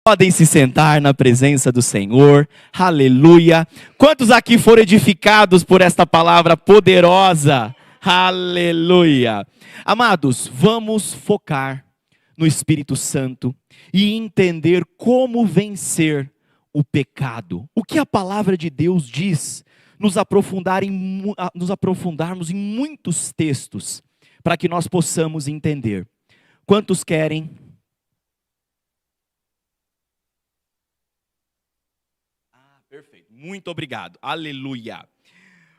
Podem se sentar na presença do Senhor, aleluia. Quantos aqui foram edificados por esta palavra poderosa? Aleluia. Amados, vamos focar no Espírito Santo e entender como vencer o pecado. O que a palavra de Deus diz, nos aprofundarmos em muitos textos, para que nós possamos entender. Quantos querem? Perfeito, muito obrigado, aleluia.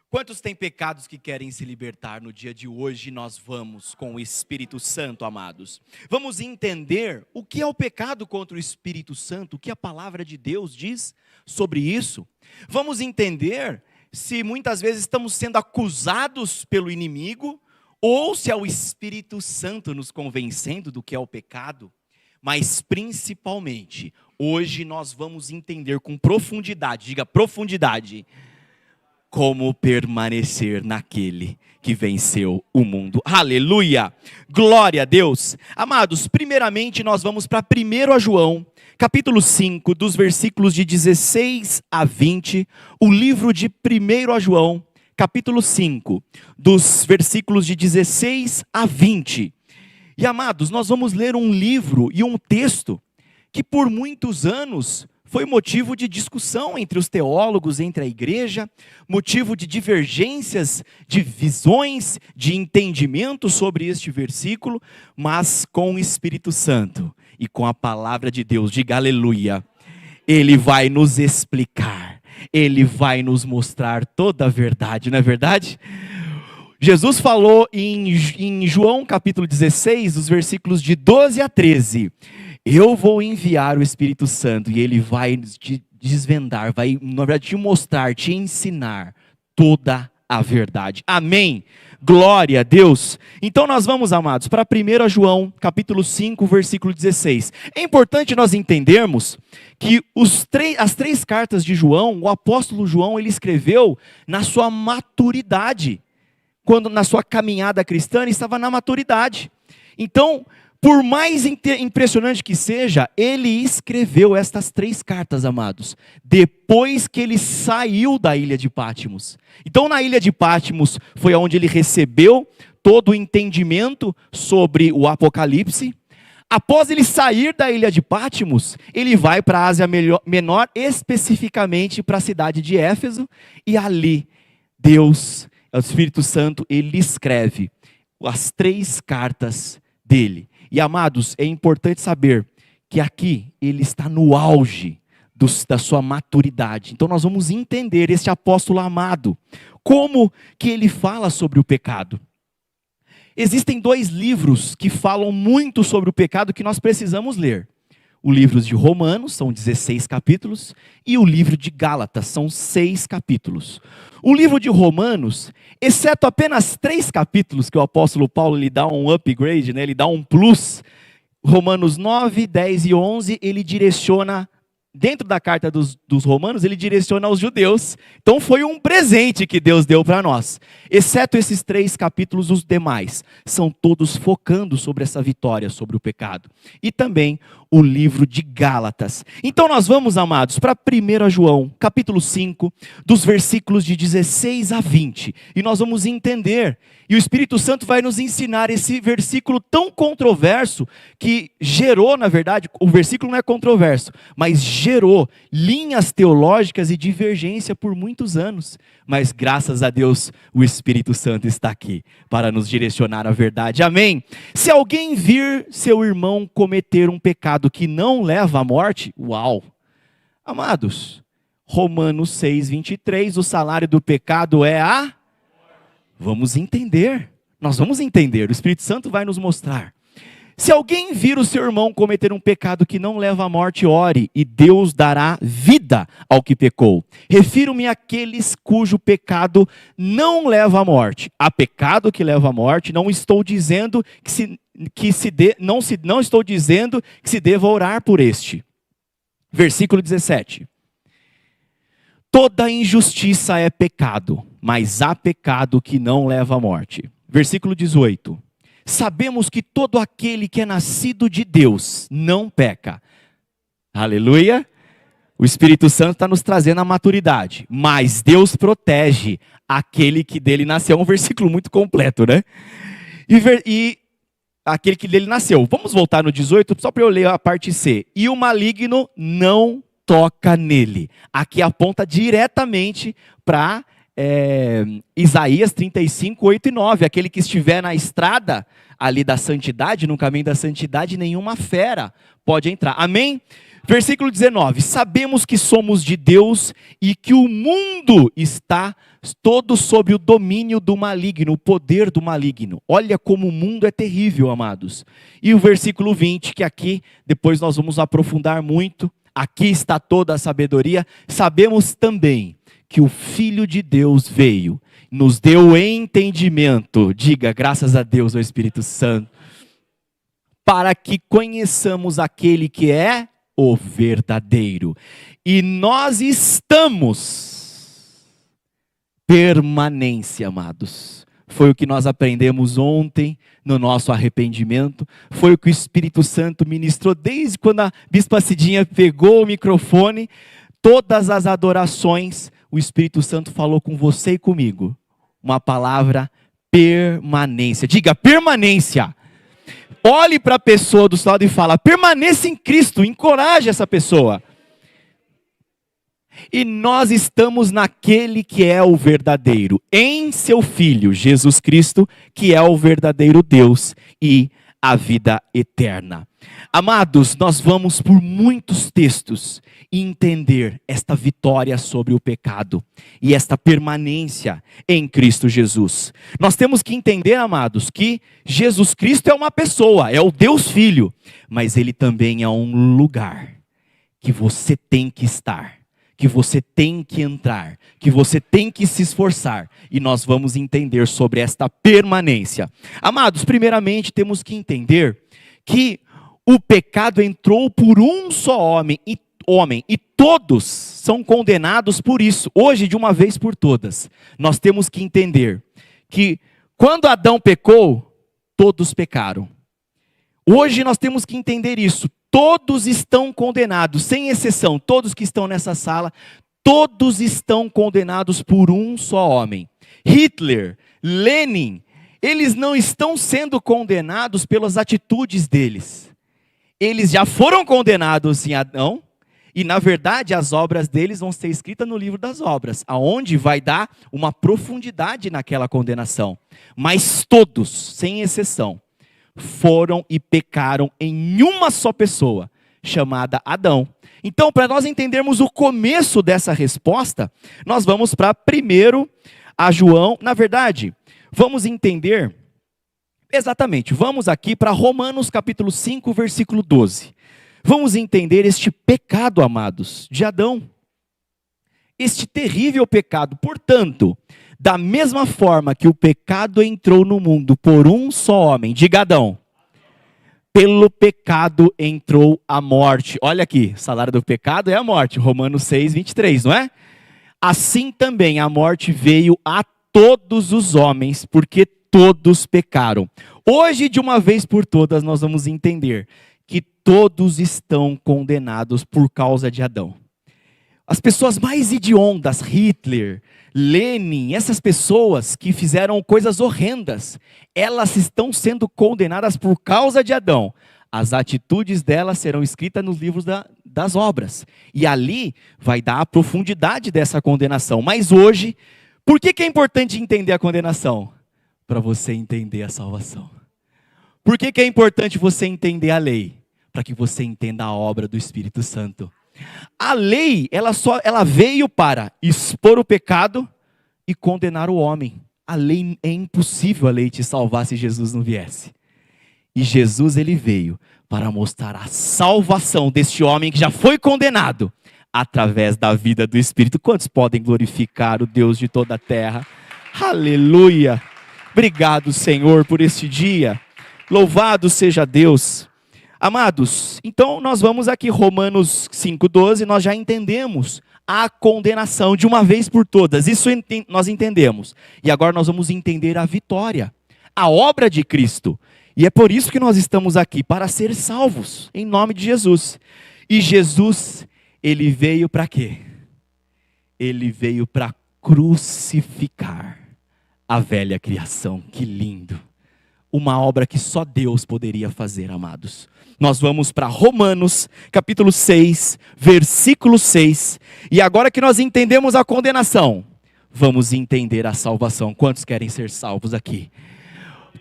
Quantos têm pecados que querem se libertar no dia de hoje? Nós vamos com o Espírito Santo, amados. Vamos entender o que é o pecado contra o Espírito Santo, o que a palavra de Deus diz sobre isso. Vamos entender se muitas vezes estamos sendo acusados pelo inimigo, ou se é o Espírito Santo nos convencendo do que é o pecado. Mas principalmente, hoje nós vamos entender com profundidade, diga profundidade, como permanecer naquele que venceu o mundo. Aleluia! Glória a Deus! Amados, primeiramente nós vamos para 1 João, capítulo 5, dos versículos de 16 a 20, o livro de 1 João, capítulo 5, dos versículos de 16 a 20. E amados, nós vamos ler um livro e um texto que por muitos anos foi motivo de discussão entre os teólogos, entre a igreja, motivo de divergências, de visões, de entendimento sobre este versículo, mas com o Espírito Santo e com a palavra de Deus, diga aleluia, Ele vai nos explicar, Ele vai nos mostrar toda a verdade, não é verdade? Jesus falou em João capítulo 16, os versículos de 12 a 13, eu vou enviar o Espírito Santo e ele vai te desvendar, vai na verdade te mostrar, te ensinar toda a verdade. Amém? Glória a Deus. Então nós vamos, amados, para 1 João capítulo 5, versículo 16. É importante nós entendermos que as três cartas de João, o apóstolo João, ele escreveu na sua maturidade. Quando na sua caminhada cristã ele estava na maturidade. Então, por mais impressionante que seja, ele escreveu estas 3 cartas, amados, depois que ele saiu da ilha de Patmos. Então, na ilha de Patmos foi onde ele recebeu todo o entendimento sobre o Apocalipse. Após ele sair da ilha de Patmos, ele vai para a Ásia Menor, especificamente para a cidade de Éfeso, e ali Deus, o Espírito Santo, ele escreve as 3 cartas dele. E amados, é importante saber que aqui ele está no auge da sua maturidade. Então nós vamos entender este apóstolo amado, como que ele fala sobre o pecado. Existem 2 livros que falam muito sobre o pecado que nós precisamos ler. O livro de Romanos, são 16 capítulos, e o livro de Gálatas, são 6 capítulos. O livro de Romanos, exceto apenas 3 capítulos, que o apóstolo Paulo lhe dá um upgrade, né? Ele dá um plus, Romanos 9, 10 e 11, ele direciona, dentro da carta dos Romanos, ele direciona aos judeus. Então foi um presente que Deus deu para nós. Exceto esses 3 capítulos, os demais são todos focando sobre essa vitória, sobre o pecado. E também o livro de Gálatas. Então nós vamos, amados, para 1 João, capítulo 5, dos versículos de 16 a 20. E nós vamos entender, e o Espírito Santo vai nos ensinar esse versículo tão controverso, que gerou, na verdade, o versículo não é controverso, mas gerou linhas teológicas e divergência por muitos anos. Mas graças a Deus, o Espírito Santo está aqui para nos direcionar à verdade. Amém? Se alguém vir seu irmão cometer um pecado que não leva à morte, uau! Amados, Romanos 6, 23, o salário do pecado é a... Vamos entender, nós vamos entender, o Espírito Santo vai nos mostrar. Se alguém vir o seu irmão cometer um pecado que não leva à morte, ore, e Deus dará vida ao que pecou. Refiro-me àqueles cujo pecado não leva à morte. Há pecado que leva à morte, não estou dizendo não estou dizendo que se deva orar por este. Versículo 17. Toda injustiça é pecado, mas há pecado que não leva à morte. Versículo 18. Sabemos que todo aquele que é nascido de Deus não peca. Aleluia. O Espírito Santo está nos trazendo a maturidade. Mas Deus protege aquele que dele nasceu. É um versículo muito completo, né? E aquele que dele nasceu. Vamos voltar no 18, só para eu ler a parte C. E o maligno não toca nele. Aqui aponta diretamente para Isaías 35, 8 e 9. Aquele que estiver na estrada ali da santidade, no caminho da santidade, nenhuma fera pode entrar. Amém? Versículo 19. Sabemos que somos de Deus e que o mundo está todo sob o domínio do maligno, o poder do maligno. Olha como o mundo é terrível, amados. E o versículo 20, que aqui depois nós vamos aprofundar muito. Aqui está toda a sabedoria. Sabemos também que o Filho de Deus veio, nos deu entendimento, diga graças a Deus, ao Espírito Santo, para que conheçamos aquele que é o verdadeiro. E nós estamos permanência, amados. Foi o que nós aprendemos ontem no nosso arrependimento. Foi o que o Espírito Santo ministrou desde quando a Bispa Cidinha pegou o microfone. Todas as adorações, o Espírito Santo falou com você e comigo. Uma palavra permanência. Diga permanência. Olhe para a pessoa do seu lado e fala, permaneça em Cristo, encoraje essa pessoa. E nós estamos naquele que é o verdadeiro, em seu Filho, Jesus Cristo, que é o verdadeiro Deus e a vida eterna. Amados, nós vamos por muitos textos entender esta vitória sobre o pecado e esta permanência em Cristo Jesus. Nós temos que entender, amados, que Jesus Cristo é uma pessoa, é o Deus Filho, mas Ele também é um lugar que você tem que estar, que você tem que entrar, que você tem que se esforçar. E nós vamos entender sobre esta permanência. Amados, primeiramente temos que entender que o pecado entrou por um só homem e todos são condenados por isso. Hoje, de uma vez por todas, nós temos que entender que quando Adão pecou, todos pecaram. Hoje nós temos que entender isso. Todos estão condenados, sem exceção, todos que estão nessa sala, todos estão condenados por um só homem. Hitler, Lenin, eles não estão sendo condenados pelas atitudes deles. Eles já foram condenados em Adão, e na verdade as obras deles vão ser escritas no livro das obras, aonde vai dar uma profundidade naquela condenação. Mas todos, sem exceção, foram e pecaram em uma só pessoa, chamada Adão. Então, para nós entendermos o começo dessa resposta, nós vamos para primeiro a João. Na verdade, vamos entender, exatamente, vamos aqui para Romanos capítulo 5, versículo 12. Vamos entender este pecado, amados, de Adão. Este terrível pecado. Portanto, da mesma forma que o pecado entrou no mundo por um só homem, diga Adão, pelo pecado entrou a morte. Olha aqui, o salário do pecado é a morte, Romanos 6, 23, não é? Assim também a morte veio a todos os homens, porque todos pecaram. Hoje, de uma vez por todas, nós vamos entender que todos estão condenados por causa de Adão. As pessoas mais hediondas, Hitler, Lenin, essas pessoas que fizeram coisas horrendas, elas estão sendo condenadas por causa de Adão. As atitudes delas serão escritas nos livros das obras. E ali vai dar a profundidade dessa condenação. Mas hoje, por que é importante entender a condenação? Para você entender a salvação. Por que é importante você entender a lei? Para que você entenda a obra do Espírito Santo. A lei, ela veio para expor o pecado e condenar o homem. A lei, é impossível a lei te salvar se Jesus não viesse. E Jesus, ele veio para mostrar a salvação deste homem que já foi condenado através da vida do Espírito. Quantos podem glorificar o Deus de toda a terra? Aleluia! Obrigado, Senhor, por este dia. Louvado seja Deus. Amados, então nós vamos aqui, Romanos 5,12, nós já entendemos a condenação de uma vez por todas. Isso nós entendemos. E agora nós vamos entender a vitória, a obra de Cristo. E é por isso que nós estamos aqui, para ser salvos, em nome de Jesus. E Jesus, ele veio para quê? Ele veio para crucificar a velha criação. Que lindo! Uma obra que só Deus poderia fazer, amados. Nós vamos para Romanos, capítulo 6, versículo 6. E agora que nós entendemos a condenação, vamos entender a salvação. Quantos querem ser salvos aqui?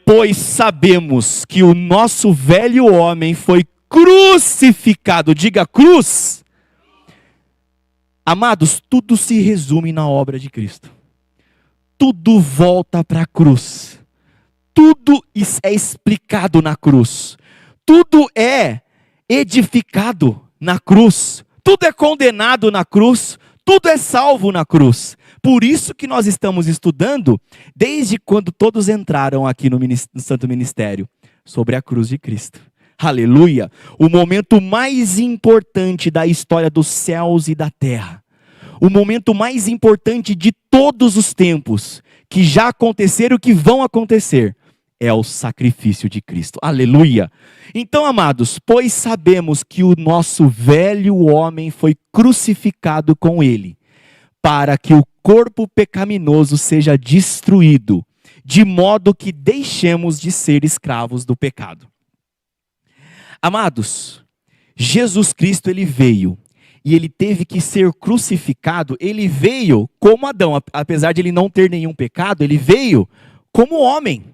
Pois sabemos que o nosso velho homem foi crucificado. Diga cruz. Amados, tudo se resume na obra de Cristo. Tudo volta para a cruz. Tudo é explicado na cruz. Tudo é edificado na cruz. Tudo é condenado na cruz. Tudo é salvo na cruz. Por isso que nós estamos estudando, desde quando todos entraram aqui no Santo Ministério, sobre a cruz de Cristo. Aleluia! O momento mais importante da história dos céus e da terra. O momento mais importante de todos os tempos, que já aconteceram e que vão acontecer, é o sacrifício de Cristo. Aleluia! Então, amados, pois sabemos que o nosso velho homem foi crucificado com ele, para que o corpo pecaminoso seja destruído, de modo que deixemos de ser escravos do pecado. Amados, Jesus Cristo, ele veio, e ele teve que ser crucificado. Ele veio como Adão, apesar de ele não ter nenhum pecado, ele veio como homem.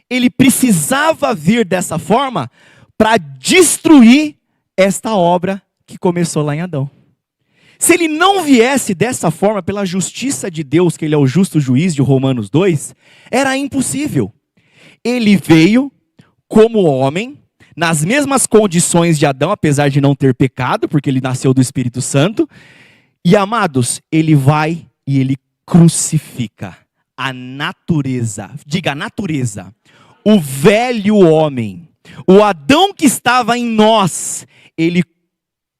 Ele precisava vir dessa forma para destruir esta obra que começou lá em Adão. Se ele não viesse dessa forma, pela justiça de Deus, que ele é o justo juiz de Romanos 2, era impossível. Ele veio como homem, nas mesmas condições de Adão, apesar de não ter pecado, porque ele nasceu do Espírito Santo. E, amados, ele vai e ele crucifica a natureza. Diga, a natureza. O velho homem, o Adão que estava em nós, ele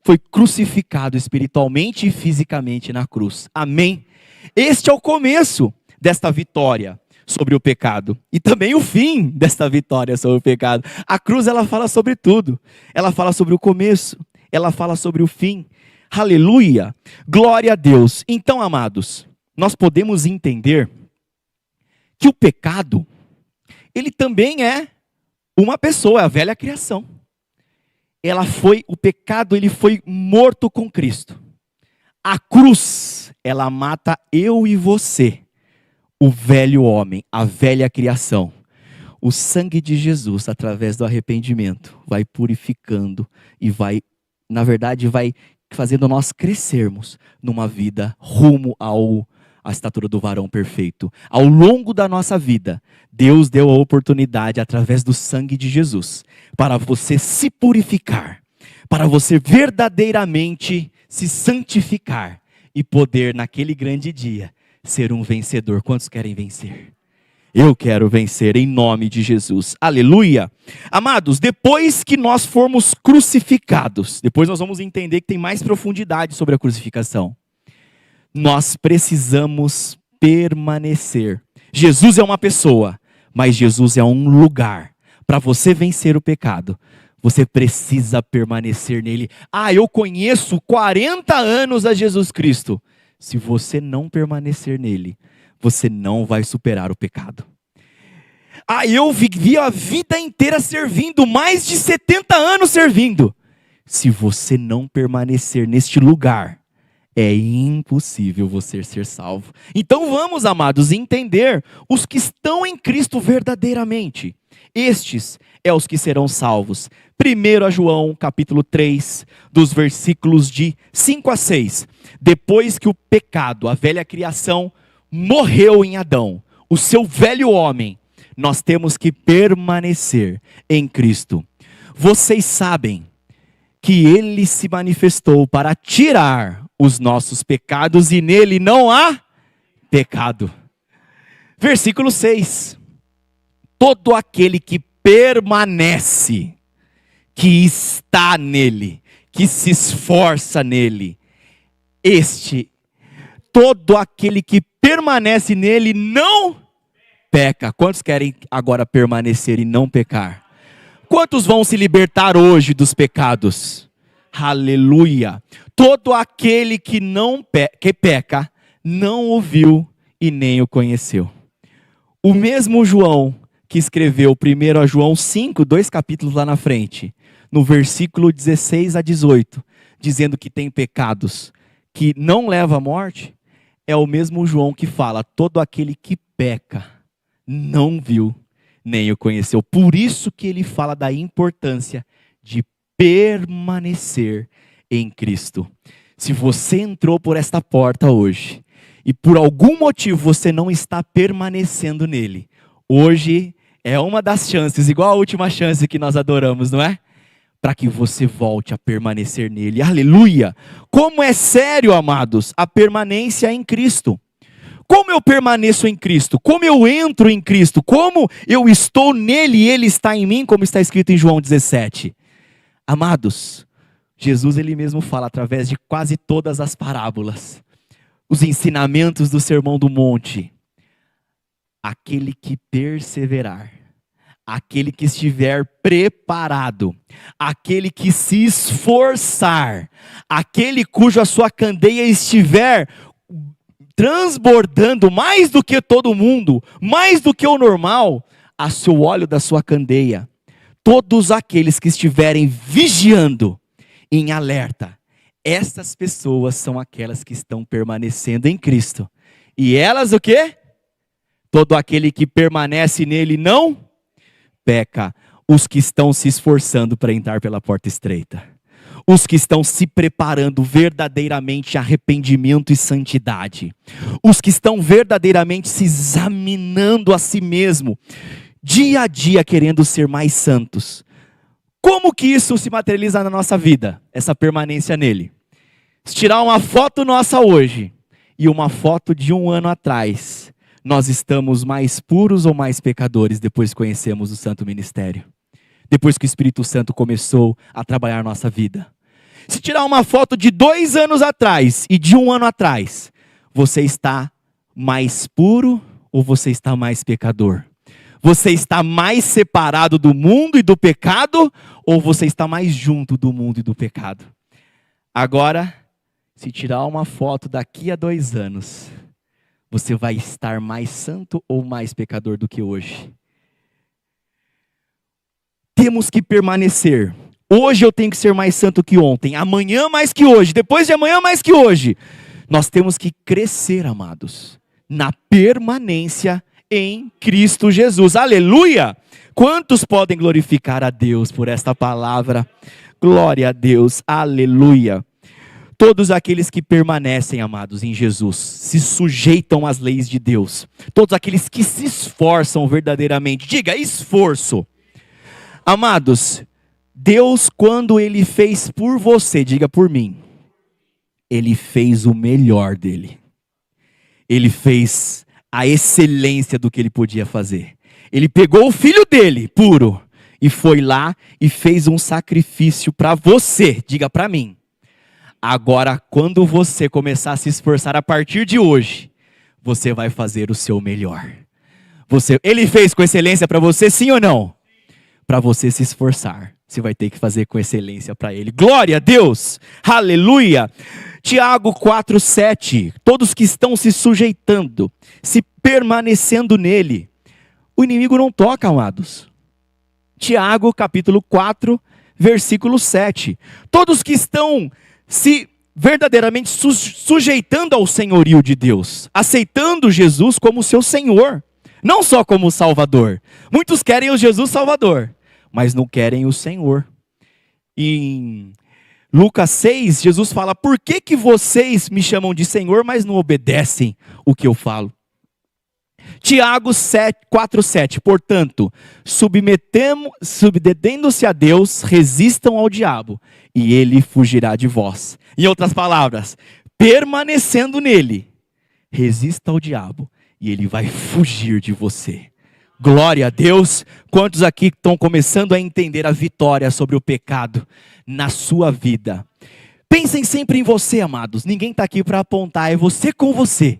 foi crucificado espiritualmente e fisicamente na cruz. Amém? Este é o começo desta vitória sobre o pecado. E também o fim desta vitória sobre o pecado. A cruz, ela fala sobre tudo. Ela fala sobre o começo. Ela fala sobre o fim. Aleluia! Glória a Deus. Então, amados, nós podemos entender que o pecado, ele também é uma pessoa, é a velha criação. O pecado, ele foi morto com Cristo. A cruz, ela mata eu e você, o velho homem, a velha criação. O sangue de Jesus, através do arrependimento, vai purificando e vai fazendo nós crescermos numa vida rumo à estatura do varão perfeito. Ao longo da nossa vida, Deus deu a oportunidade, através do sangue de Jesus, para você se purificar, para você verdadeiramente se santificar e poder, naquele grande dia, ser um vencedor. Quantos querem vencer? Eu quero vencer em nome de Jesus. Aleluia! Amados, depois que nós formos crucificados, depois nós vamos entender que tem mais profundidade sobre a crucificação. Nós precisamos permanecer. Jesus é uma pessoa, mas Jesus é um lugar. Para você vencer o pecado, você precisa permanecer nele. Eu conheço 40 anos a Jesus Cristo. Se você não permanecer nele, você não vai superar o pecado. Eu vivi a vida inteira servindo, mais de 70 anos servindo. Se você não permanecer neste lugar, é impossível você ser salvo. Então vamos, amados, entender os que estão em Cristo verdadeiramente. Estes é os que serão salvos. 1 João, capítulo 3, dos versículos de 5 a 6. Depois que o pecado, a velha criação, morreu em Adão, o seu velho homem, nós temos que permanecer em Cristo. Vocês sabem que ele se manifestou para tirar os nossos pecados e nele não há pecado. Versículo 6. Todo aquele que permanece, que está nele, que se esforça nele, todo aquele que permanece nele não peca. Quantos querem agora permanecer e não pecar? Quantos vão se libertar hoje dos pecados? Aleluia. Todo aquele que que peca, não o viu e nem o conheceu. O mesmo João que escreveu 1 João 5, 2 capítulos lá na frente, no versículo 16 a 18, dizendo que tem pecados que não levam à morte, é o mesmo João que fala, todo aquele que peca, não viu, nem o conheceu. Por isso que ele fala da importância de permanecer em Cristo. Se você entrou por esta porta hoje, e por algum motivo você não está permanecendo nele, hoje é uma das chances, igual a última chance que nós adoramos, não é? Para que você volte a permanecer nele. Aleluia! Como é sério, amados, a permanência em Cristo. Como eu permaneço em Cristo? Como eu entro em Cristo? Como eu estou nele e ele está em mim, como está escrito em João 17? Amados, Jesus ele mesmo fala através de quase todas as parábolas, os ensinamentos do Sermão do Monte. Aquele que perseverar, aquele que estiver preparado, aquele que se esforçar, aquele cuja sua candeia estiver transbordando mais do que todo mundo, mais do que o normal, a seu óleo da sua candeia. Todos aqueles que estiverem vigiando, em alerta, essas pessoas são aquelas que estão permanecendo em Cristo. E elas o quê? Todo aquele que permanece nele não peca. Os que estão se esforçando para entrar pela porta estreita. Os que estão se preparando verdadeiramente a arrependimento e santidade. Os que estão verdadeiramente se examinando a si mesmo, dia a dia querendo ser mais santos. Como que isso se materializa na nossa vida? Essa permanência nele. Se tirar uma foto nossa hoje e uma foto de 1 ano atrás, nós estamos mais puros ou mais pecadores depois que conhecemos o Santo Ministério? Depois que o Espírito Santo começou a trabalhar a nossa vida. Se tirar uma foto de 2 anos atrás e de 1 ano atrás, você está mais puro ou você está mais pecador? Você está mais separado do mundo e do pecado ou você está mais junto do mundo e do pecado? Agora, se tirar uma foto daqui a 2 anos, você vai estar mais santo ou mais pecador do que hoje? Temos que permanecer. Hoje eu tenho que ser mais santo que ontem, amanhã mais que hoje, depois de amanhã mais que hoje. Nós temos que crescer, amados, na permanência em Cristo Jesus. Aleluia! Quantos podem glorificar a Deus por esta palavra? Glória a Deus, aleluia! Todos aqueles que permanecem, amados, em Jesus, se sujeitam às leis de Deus. Todos aqueles que se esforçam verdadeiramente. Diga, esforço. Amados, Deus, quando Ele fez por você, diga por mim, Ele fez o melhor dele. Ele fez a excelência do que Ele podia fazer. Ele pegou o filho dele, puro, e foi lá e fez um sacrifício para você, diga para mim. Agora, quando você começar a se esforçar a partir de hoje, você vai fazer o seu melhor. Ele fez com excelência para você, sim ou não? Para você se esforçar, você vai ter que fazer com excelência para Ele. Glória a Deus! Aleluia! Tiago 4,7. Todos que estão se sujeitando, se permanecendo nele, o inimigo não toca, amados. Tiago capítulo 4, versículo 7. Todos que estão se verdadeiramente sujeitando ao senhorio de Deus, aceitando Jesus como seu Senhor, não só como Salvador. Muitos querem o Jesus Salvador, mas não querem o Senhor. Em Lucas 6, Jesus fala, por que vocês me chamam de Senhor, mas não obedecem o que eu falo? Tiago 4,7, portanto, submetendo-se a Deus, resistam ao diabo, e ele fugirá de vós. Em outras palavras, permanecendo nele, resista ao diabo, e ele vai fugir de você. Glória a Deus. Quantos aqui estão começando a entender a vitória sobre o pecado na sua vida? Pensem sempre em você, amados. Ninguém está aqui para apontar, é você com você.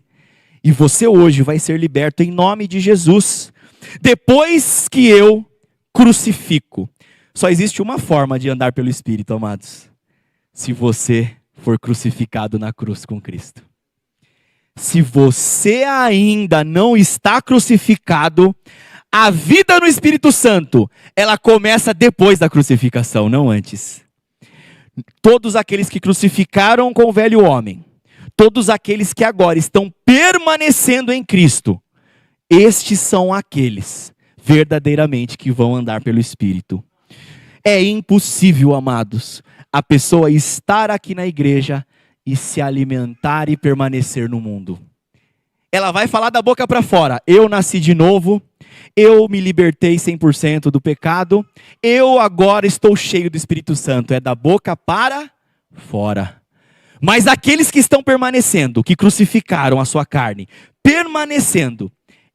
E você hoje vai ser liberto em nome de Jesus. Depois que eu crucifico. Só existe uma forma de andar pelo Espírito, amados. Se você for crucificado na cruz com Cristo. Se você ainda não está crucificado, a vida no Espírito Santo, ela começa depois da crucificação, não antes. Todos aqueles que crucificaram com o velho homem, todos aqueles que agora estão permanecendo em Cristo, estes são aqueles verdadeiramente que vão andar pelo Espírito. É impossível, amados, a pessoa estar aqui na igreja e se alimentar e permanecer no mundo. Ela vai falar da boca para fora: eu nasci de novo, eu me libertei 100% do pecado, eu agora estou cheio do Espírito Santo. É da boca para fora. Mas aqueles que estão permanecendo, que crucificaram a sua carne, permanecendo,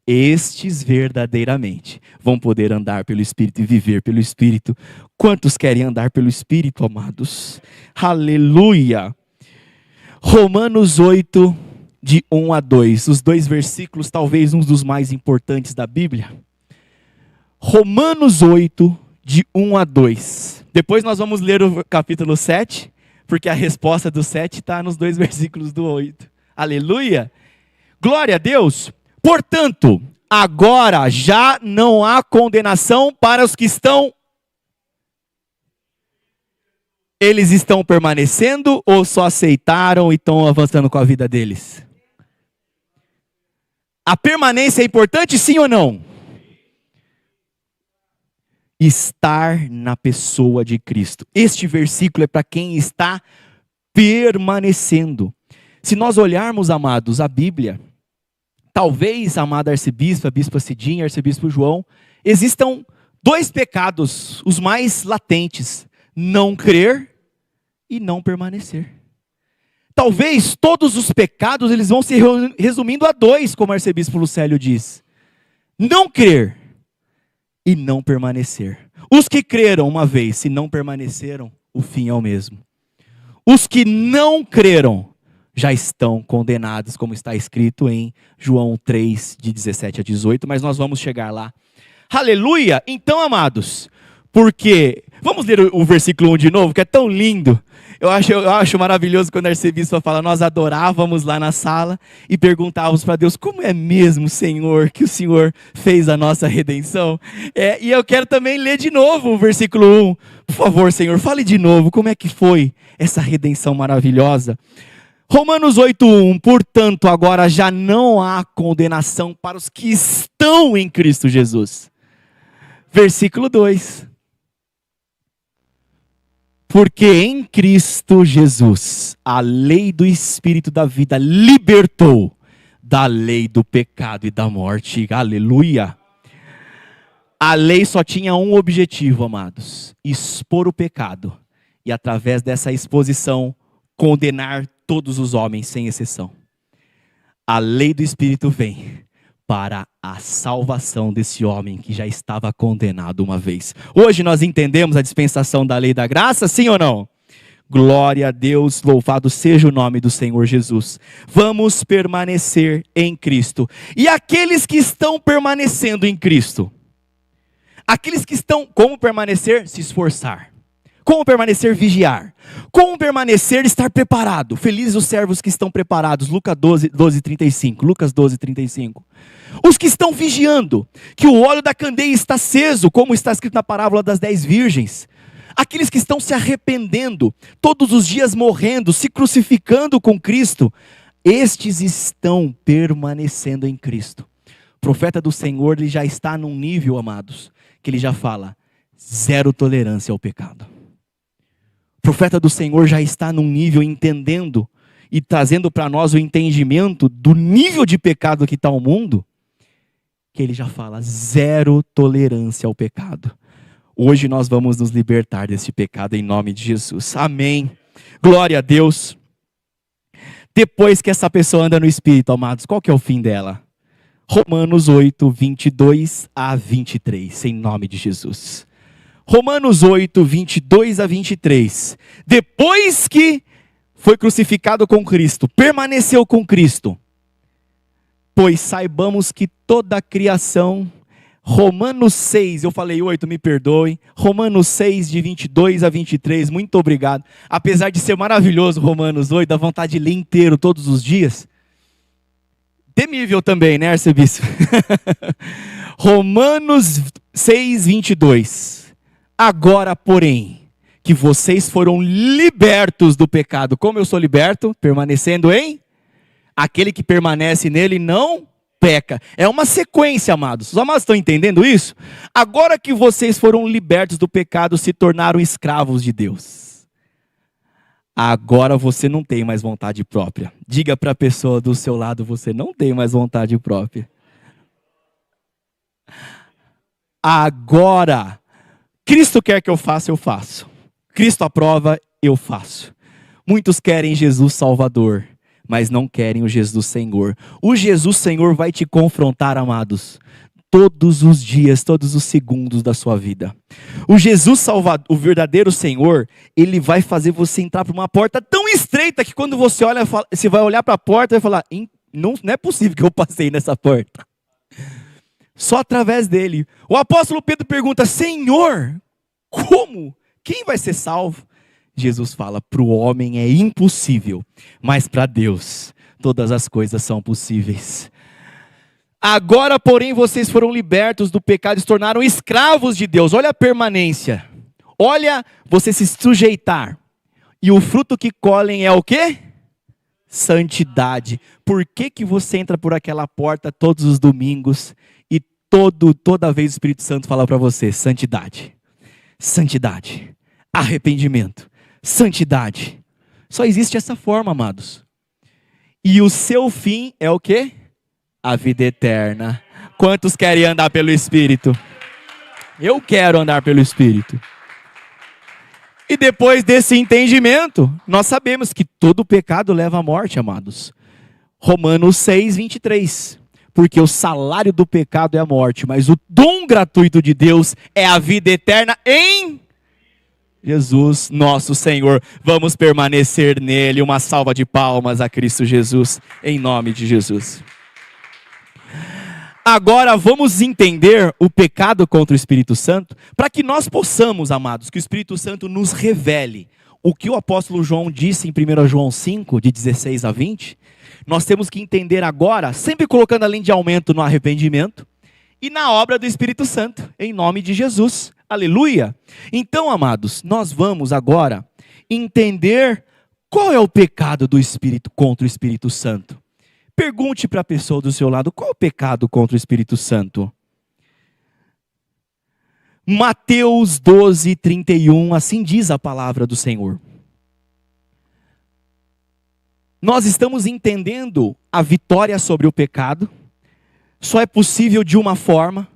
estes verdadeiramente vão poder andar pelo Espírito e viver pelo Espírito. Quantos querem andar pelo Espírito, amados? Aleluia! Romanos 8, de 1 a 2. Os 2 versículos, talvez um dos mais importantes da Bíblia. Romanos 8, de 1 a 2. Depois nós vamos ler o capítulo 7, porque a resposta do 7 está nos 2 versículos do 8. Aleluia! Glória a Deus! Portanto, agora já não há condenação para os que estão... Eles estão permanecendo ou só aceitaram e estão avançando com a vida deles? A permanência é importante, sim ou não? Estar na pessoa de Cristo. Este versículo é para quem está permanecendo. Se nós olharmos, amados, a Bíblia, talvez, amada arcebispa, bispa Cidinha, arcebispo João, existam 2 pecados, os mais latentes: não crer e não permanecer. Talvez todos os pecados eles vão se resumindo a 2, como o arcebispo Lucélio diz: não crer e não permanecer. Os que creram uma vez, se não permaneceram, o fim é o mesmo. Os que não creram já estão condenados, como está escrito em João 3, de 17 a 18, mas nós vamos chegar lá. Aleluia! Então, amados, porque... Vamos ler o versículo 1 de novo, que é tão lindo. Eu acho maravilhoso quando a arcebispa fala: nós adorávamos lá na sala e perguntávamos para Deus: como é mesmo, Senhor, que o Senhor fez a nossa redenção? E eu quero também ler de novo o versículo 1. Por favor, Senhor, fale de novo como é que foi essa redenção maravilhosa. Romanos 8:1, portanto, agora já não há condenação para os que estão em Cristo Jesus. Versículo 2. Porque em Cristo Jesus, a lei do Espírito da vida libertou da lei do pecado e da morte. Aleluia! A lei só tinha um objetivo, amados: expor o pecado. E através dessa exposição, condenar todos os homens, sem exceção. A lei do Espírito vem para a salvação desse homem que já estava condenado uma vez. Hoje nós entendemos a dispensação da lei da graça, sim ou não? Glória a Deus, louvado seja o nome do Senhor Jesus. Vamos permanecer em Cristo. E aqueles que estão permanecendo em Cristo? Aqueles que estão, como permanecer? Se esforçar. Como permanecer? Vigiar. Como permanecer? Estar preparado. Felizes os servos que estão preparados. Lucas 12:35. Lucas 12:35. Os que estão vigiando, que o óleo da candeia está aceso, como está escrito na parábola das 10 virgens. Aqueles que estão se arrependendo, todos os dias morrendo, se crucificando com Cristo. Estes estão permanecendo em Cristo. O profeta do Senhor, ele já está num nível, amados, que ele já fala: zero tolerância ao pecado. O profeta do Senhor já está num nível entendendo e trazendo para nós o entendimento do nível de pecado que está o mundo, que ele já fala: zero tolerância ao pecado. Hoje nós vamos nos libertar desse pecado em nome de Jesus. Amém. Glória a Deus. Depois que essa pessoa anda no Espírito, amados, qual que é o fim dela? Romanos 8, 22 a 23, em nome de Jesus. Romanos 8, 22 a 23. Depois que foi crucificado com Cristo, permaneceu com Cristo, pois saibamos que toda a criação Romanos 6, eu falei 8, me perdoem. Romanos 6, de 22 a 23, muito obrigado. Apesar de ser maravilhoso Romanos 8, dá vontade de ler inteiro todos os dias. Temível também, né, arcebispo? Romanos 6, 22. Agora, porém, que vocês foram libertos do pecado. Como eu sou liberto? Permanecendo em? Aquele que permanece nele não peca. É uma sequência, amados. Os amados estão entendendo isso? Agora que vocês foram libertos do pecado, se tornaram escravos de Deus. Agora você não tem mais vontade própria. Diga para a pessoa do seu lado, você não tem mais vontade própria. Agora, Cristo quer que eu faça, eu faço. Cristo aprova, eu faço. Muitos querem Jesus Salvador, mas não querem o Jesus Senhor. O Jesus Senhor vai te confrontar, amados, todos os dias, todos os segundos da sua vida. O Jesus Salvador, o verdadeiro Senhor, ele vai fazer você entrar por uma porta tão estreita que quando você olha, você vai olhar para a porta e vai falar, não é possível que eu passei nessa porta. Só através dele. O apóstolo Pedro pergunta, Senhor, como? Quem vai ser salvo? Jesus fala, para o homem é impossível, mas para Deus todas as coisas são possíveis. Agora, porém, vocês foram libertos do pecado e se tornaram escravos de Deus. Olha a permanência. Olha você se sujeitar. E o fruto que colhem é o quê? Santidade. Por que você entra por aquela porta todos os domingos e toda vez o Espírito Santo fala para você, santidade, santidade, arrependimento, santidade. Só existe essa forma, amados. E o seu fim é o quê? A vida eterna. Quantos querem andar pelo Espírito? Eu quero andar pelo Espírito. E depois desse entendimento, nós sabemos que todo pecado leva à morte, amados. Romanos 6, 23. Porque o salário do pecado é a morte, mas o dom gratuito de Deus é a vida eterna em Jesus, nosso Senhor. Vamos permanecer nele. Uma salva de palmas a Cristo Jesus, em nome de Jesus. Agora vamos entender o pecado contra o Espírito Santo, para que nós possamos, amados, que o Espírito Santo nos revele o que o apóstolo João disse em 1 João 5, de 16 a 20. Nós temos que entender agora, sempre colocando a lente de aumento no arrependimento e na obra do Espírito Santo, em nome de Jesus. Aleluia! Então, amados, nós vamos agora entender qual é o pecado do Espírito contra o Espírito Santo. Pergunte para a pessoa do seu lado, qual é o pecado contra o Espírito Santo? Mateus 12, 31, assim diz a palavra do Senhor. Nós estamos entendendo a vitória sobre o pecado. Só é possível de uma forma.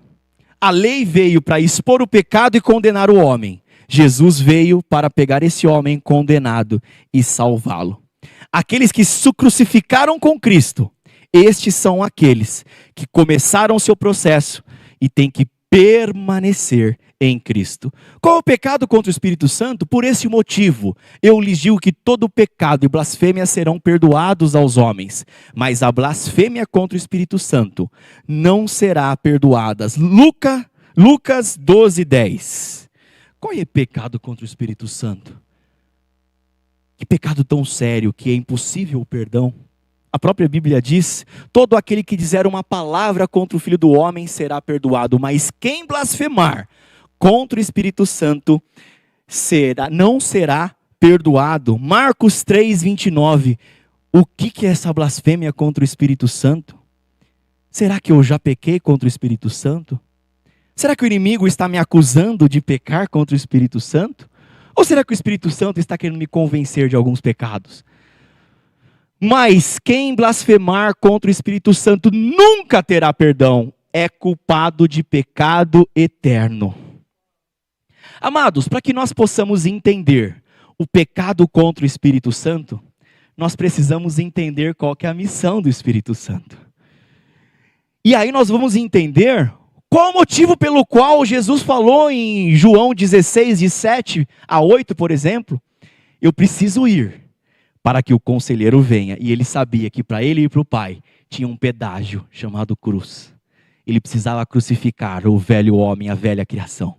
A lei veio para expor o pecado e condenar o homem. Jesus veio para pegar esse homem condenado e salvá-lo. Aqueles que se crucificaram com Cristo, estes são aqueles que começaram o seu processo e têm que permanecer em Cristo. Qual é o pecado contra o Espírito Santo? Por esse motivo, eu lhes digo que todo pecado e blasfêmia serão perdoados aos homens, mas a blasfêmia contra o Espírito Santo não será perdoada. Lucas 12, 10. Qual é o pecado contra o Espírito Santo? Que pecado tão sério que é impossível o perdão? A própria Bíblia diz, todo aquele que dizer uma palavra contra o Filho do Homem será perdoado, mas quem blasfemar contra o Espírito Santo não será perdoado. Marcos 3, 29. O que é essa blasfêmia contra o Espírito Santo? Será que eu já pequei contra o Espírito Santo? Será que o inimigo está me acusando de pecar contra o Espírito Santo? Ou será que o Espírito Santo está querendo me convencer de alguns pecados? Mas quem blasfemar contra o Espírito Santo nunca terá perdão. É culpado de pecado eterno. Amados, para que nós possamos entender o pecado contra o Espírito Santo, nós precisamos entender qual que é a missão do Espírito Santo. E aí nós vamos entender qual o motivo pelo qual Jesus falou em João 16, de 7 a 8, por exemplo, eu preciso ir para que o conselheiro venha. E ele sabia que para ele ir para o Pai tinha um pedágio chamado cruz. Ele precisava crucificar o velho homem, a velha criação.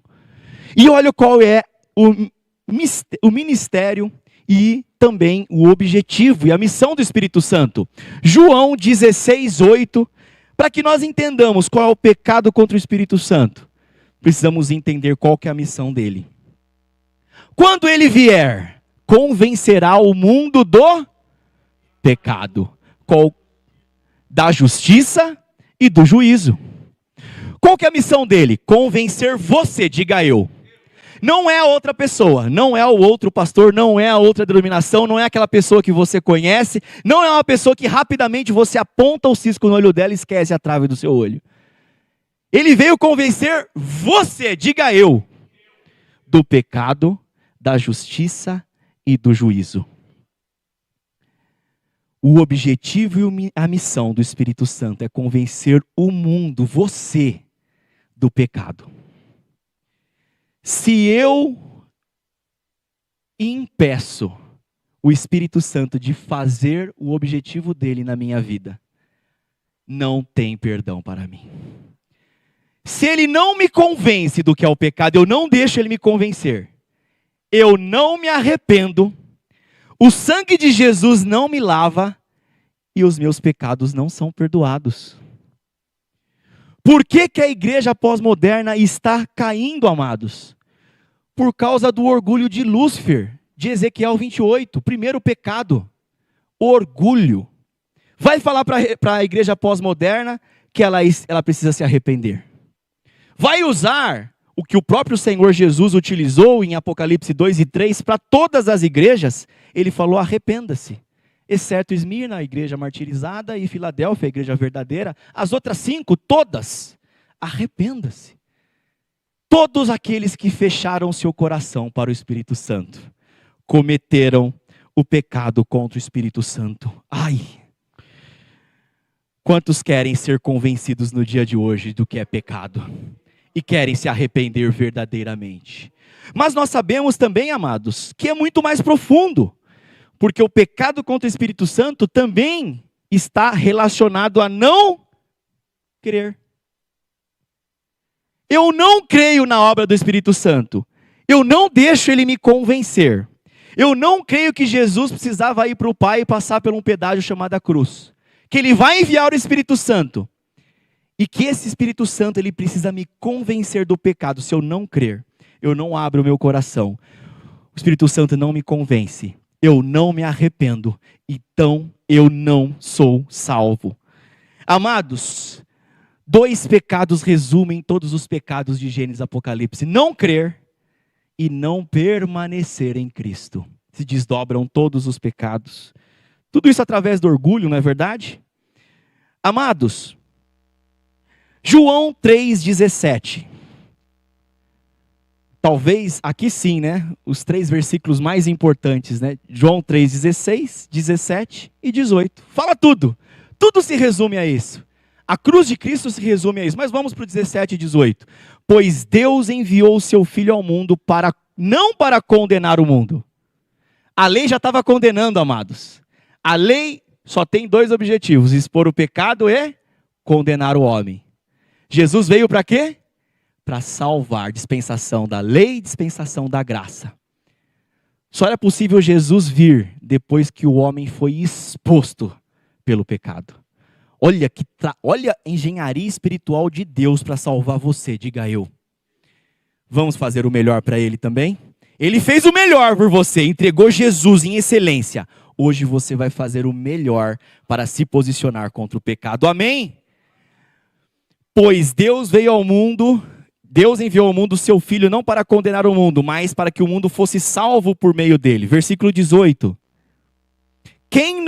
E olha qual é o ministério e também o objetivo e a missão do Espírito Santo. João 16:8, para que nós entendamos qual é o pecado contra o Espírito Santo, precisamos entender qual que é a missão dele. Quando ele vier, convencerá o mundo do pecado, da justiça e do juízo. Qual que é a missão dele? Convencer você, diga eu. Não é a outra pessoa, não é o outro pastor, não é a outra denominação, não é aquela pessoa que você conhece, não é uma pessoa que rapidamente você aponta o cisco no olho dela e esquece a trave do seu olho. Ele veio convencer você, diga eu, do pecado, da justiça e do juízo. O objetivo e a missão do Espírito Santo é convencer o mundo, você, do pecado. Se eu impeço o Espírito Santo de fazer o objetivo dele na minha vida, não tem perdão para mim. Se ele não me convence do que é o pecado, eu não deixo ele me convencer. Eu não me arrependo, o sangue de Jesus não me lava e os meus pecados não são perdoados. Por que que a igreja pós-moderna está caindo, amados? Por causa do orgulho de Lúcifer, de Ezequiel 28, primeiro pecado, orgulho. Vai falar para a igreja pós-moderna que ela precisa se arrepender. Vai usar o que o próprio Senhor Jesus utilizou em Apocalipse 2 e 3 para todas as igrejas. Ele falou: arrependa-se. Exceto Esmirna, a igreja martirizada, e Filadélfia, a igreja verdadeira. As outras 5, todas, arrependa-se. Todos aqueles que fecharam seu coração para o Espírito Santo, cometeram o pecado contra o Espírito Santo. Ai! Quantos querem ser convencidos no dia de hoje do que é pecado? E querem se arrepender verdadeiramente. Mas nós sabemos também, amados, que é muito mais profundo. Porque o pecado contra o Espírito Santo também está relacionado a não crer. Eu não creio na obra do Espírito Santo. Eu não deixo ele me convencer. Eu não creio que Jesus precisava ir para o Pai e passar por um pedágio chamado cruz. Que ele vai enviar o Espírito Santo. E que esse Espírito Santo ele precisa me convencer do pecado. Se eu não crer, eu não abro o meu coração. O Espírito Santo não me convence. Eu não me arrependo, então eu não sou salvo. Amados, 2 pecados resumem todos os pecados de Gênesis e Apocalipse: não crer e não permanecer em Cristo. Se desdobram todos os pecados. Tudo isso através do orgulho, não é verdade? Amados, João 3,17. Talvez, aqui sim, né? Os 3 versículos mais importantes, né? João 3,16, 17 e 18. Fala tudo. Tudo se resume a isso. A cruz de Cristo se resume a isso. Mas vamos para o 17 e 18. Pois Deus enviou o seu Filho ao mundo não para condenar o mundo. A lei já estava condenando, amados. A lei só tem 2 objetivos: expor o pecado e condenar o homem. Jesus veio para quê? Para salvar, dispensação da lei e dispensação da graça. Só era possível Jesus vir depois que o homem foi exposto pelo pecado. Olha a engenharia espiritual de Deus para salvar você, diga eu. Vamos fazer o melhor para ele também? Ele fez o melhor por você, entregou Jesus em excelência. Hoje você vai fazer o melhor para se posicionar contra o pecado. Amém? Pois Deus enviou ao mundo o seu Filho não para condenar o mundo, mas para que o mundo fosse salvo por meio dele. Versículo 18. Quem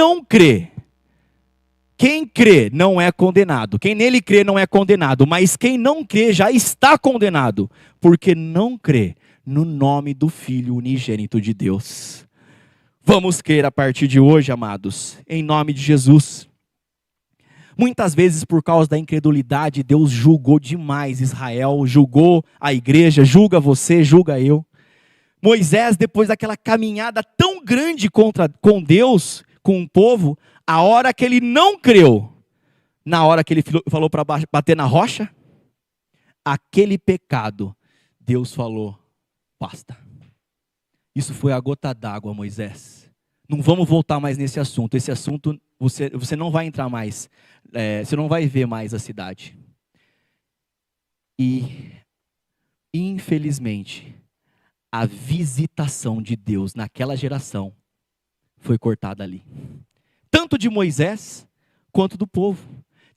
crê não é condenado. Quem nele crê não é condenado. Mas quem não crê já está condenado, porque não crê no nome do Filho unigênito de Deus. Vamos crer a partir de hoje, amados, em nome de Jesus. Muitas vezes, por causa da incredulidade, Deus julgou demais Israel, julgou a igreja, julga você, julga eu. Moisés, depois daquela caminhada tão grande com Deus, com o povo, a hora que ele não creu, na hora que ele falou para bater na rocha, aquele pecado, Deus falou, basta. Isso foi a gota d'água, Moisés. Não vamos voltar mais nesse assunto. Esse assunto, você não vai entrar mais. Você não vai ver mais a cidade. E, infelizmente, a visitação de Deus naquela geração foi cortada ali. Tanto de Moisés, quanto do povo.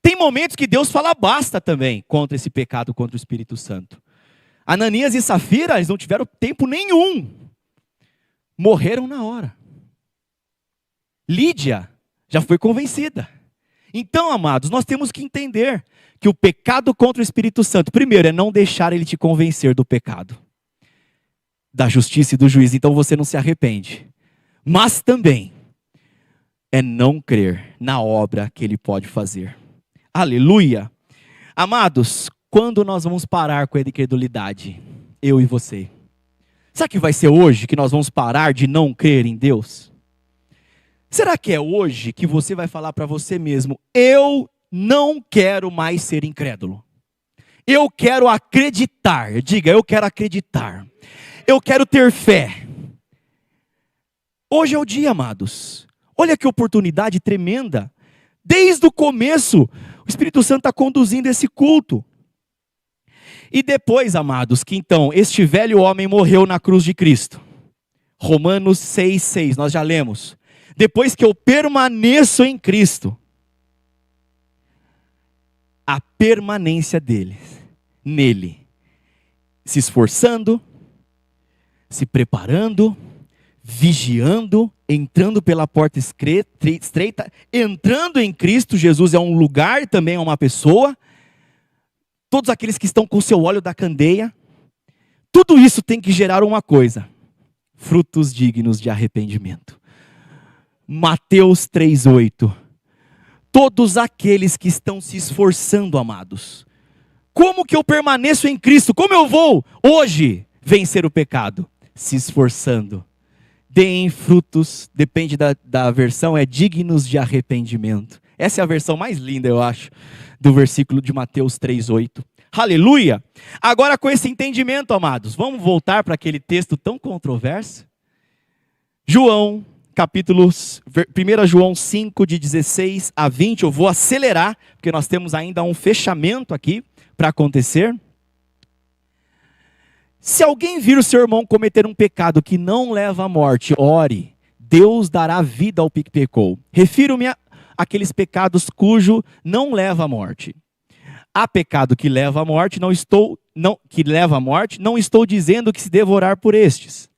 Tem momentos que Deus fala basta também contra esse pecado, contra o Espírito Santo. Ananias e Safira, eles não tiveram tempo nenhum. Morreram na hora. Lídia já foi convencida. Então, amados, nós temos que entender que o pecado contra o Espírito Santo, primeiro, é não deixar ele te convencer do pecado, da justiça e do juízo, então você não se arrepende. Mas também é não crer na obra que ele pode fazer. Aleluia! Amados, quando nós vamos parar com a incredulidade? Eu e você. Será que vai ser hoje que nós vamos parar de não crer em Deus? Será que é hoje que você vai falar para você mesmo, eu não quero mais ser incrédulo. Eu quero acreditar. Diga, eu quero acreditar. Eu quero ter fé. Hoje é o dia, amados. Olha que oportunidade tremenda. Desde o começo, o Espírito Santo está conduzindo esse culto. E depois, amados, que então este velho homem morreu na cruz de Cristo. Romanos 6,6, nós já lemos. Depois que eu permaneço em Cristo, a permanência nele, se esforçando, se preparando, vigiando, entrando pela porta estreita, entrando em Cristo. Jesus é um lugar, também é uma pessoa. Todos aqueles que estão com o seu óleo da candeia, tudo isso tem que gerar uma coisa: frutos dignos de arrependimento. Mateus 3,8. Todos aqueles que estão se esforçando, amados. Como que eu permaneço em Cristo? Como eu vou hoje vencer o pecado? Se esforçando. Deem frutos, depende da versão, é dignos de arrependimento. Essa é a versão mais linda, eu acho, do versículo de Mateus 3,8. Aleluia! Agora com esse entendimento, amados, vamos voltar para aquele texto tão controverso? João, capítulos, 1 João 5, de 16 a 20, eu vou acelerar, porque nós temos ainda um fechamento aqui para acontecer. Se alguém vir o seu irmão cometer um pecado que não leva à morte, ore, Deus dará vida ao que pecou. Refiro-me àqueles pecados cujo não leva à morte. Há pecado que leva à morte, não estou dizendo que se devorar por estes.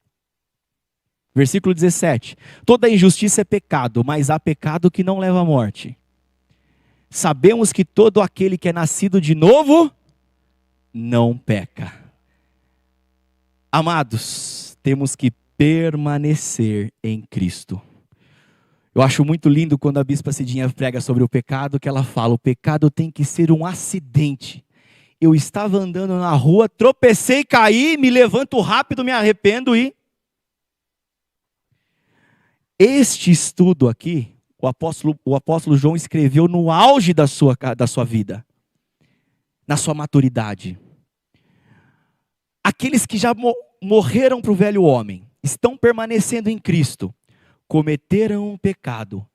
Versículo 17. Toda injustiça é pecado, mas há pecado que não leva à morte. Sabemos que todo aquele que é nascido de novo, não peca. Amados, temos que permanecer em Cristo. Eu acho muito lindo quando a bispa Cidinha prega sobre o pecado, que ela fala, o pecado tem que ser um acidente. Eu estava andando na rua, tropecei, caí, me levanto rápido, me arrependo e... Este estudo aqui, o apóstolo João escreveu no auge da sua vida, na sua maturidade. Aqueles que já morreram para o velho homem, estão permanecendo em Cristo, cometeram um pecado,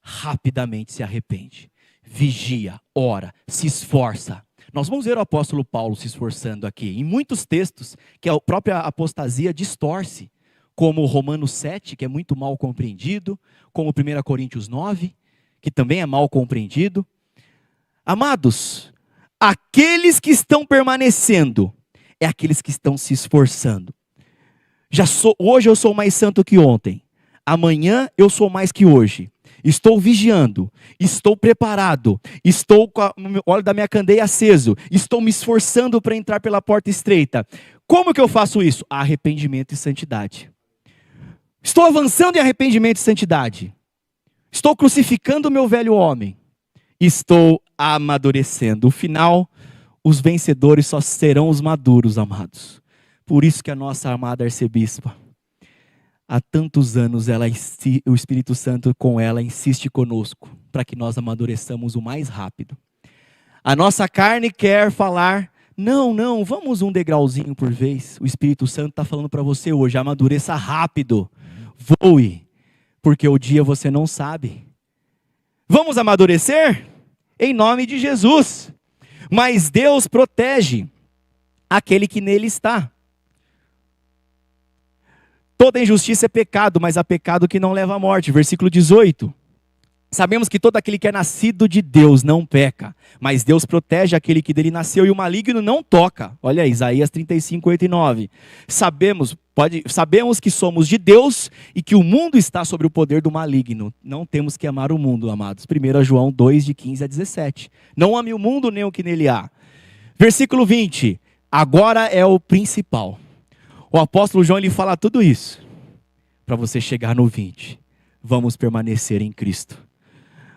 rapidamente se arrepende, vigia, ora, se esforça. Nós vamos ver o apóstolo Paulo se esforçando aqui, em muitos textos que a própria apostasia distorce, como Romanos 7, que é muito mal compreendido, como 1 Coríntios 9, que também é mal compreendido. Amados, aqueles que estão permanecendo, é aqueles que estão se esforçando. Hoje eu sou mais santo que ontem, amanhã eu sou mais que hoje. Estou vigiando, estou preparado, estou com o óleo da minha candeia aceso, estou me esforçando para entrar pela porta estreita. Como que eu faço isso? Arrependimento e santidade. Estou avançando em arrependimento e santidade. Estou crucificando o meu velho homem. Estou amadurecendo. No final, os vencedores só serão os maduros, amados. Por isso que a nossa amada arcebispa, há tantos anos o Espírito Santo com ela insiste conosco para que nós amadureçamos o mais rápido. A nossa carne quer falar, não, vamos um degrauzinho por vez. O Espírito Santo está falando para você hoje, amadureça rápido, voe, porque o dia você não sabe. Vamos amadurecer? Em nome de Jesus. Mas Deus protege aquele que nele está. Toda injustiça é pecado, mas há pecado que não leva à morte. Versículo 18. Sabemos que todo aquele que é nascido de Deus não peca, mas Deus protege aquele que dele nasceu e o maligno não toca. Olha aí, Isaías 35, 8 e 9. Sabemos que somos de Deus e que o mundo está sob o poder do maligno. Não temos que amar o mundo, amados. 1 João 2, de 15 a 17. Não ame o mundo nem o que nele há. Versículo 20. Agora é o principal. O apóstolo João ele fala tudo isso para você chegar no 20. Vamos permanecer em Cristo.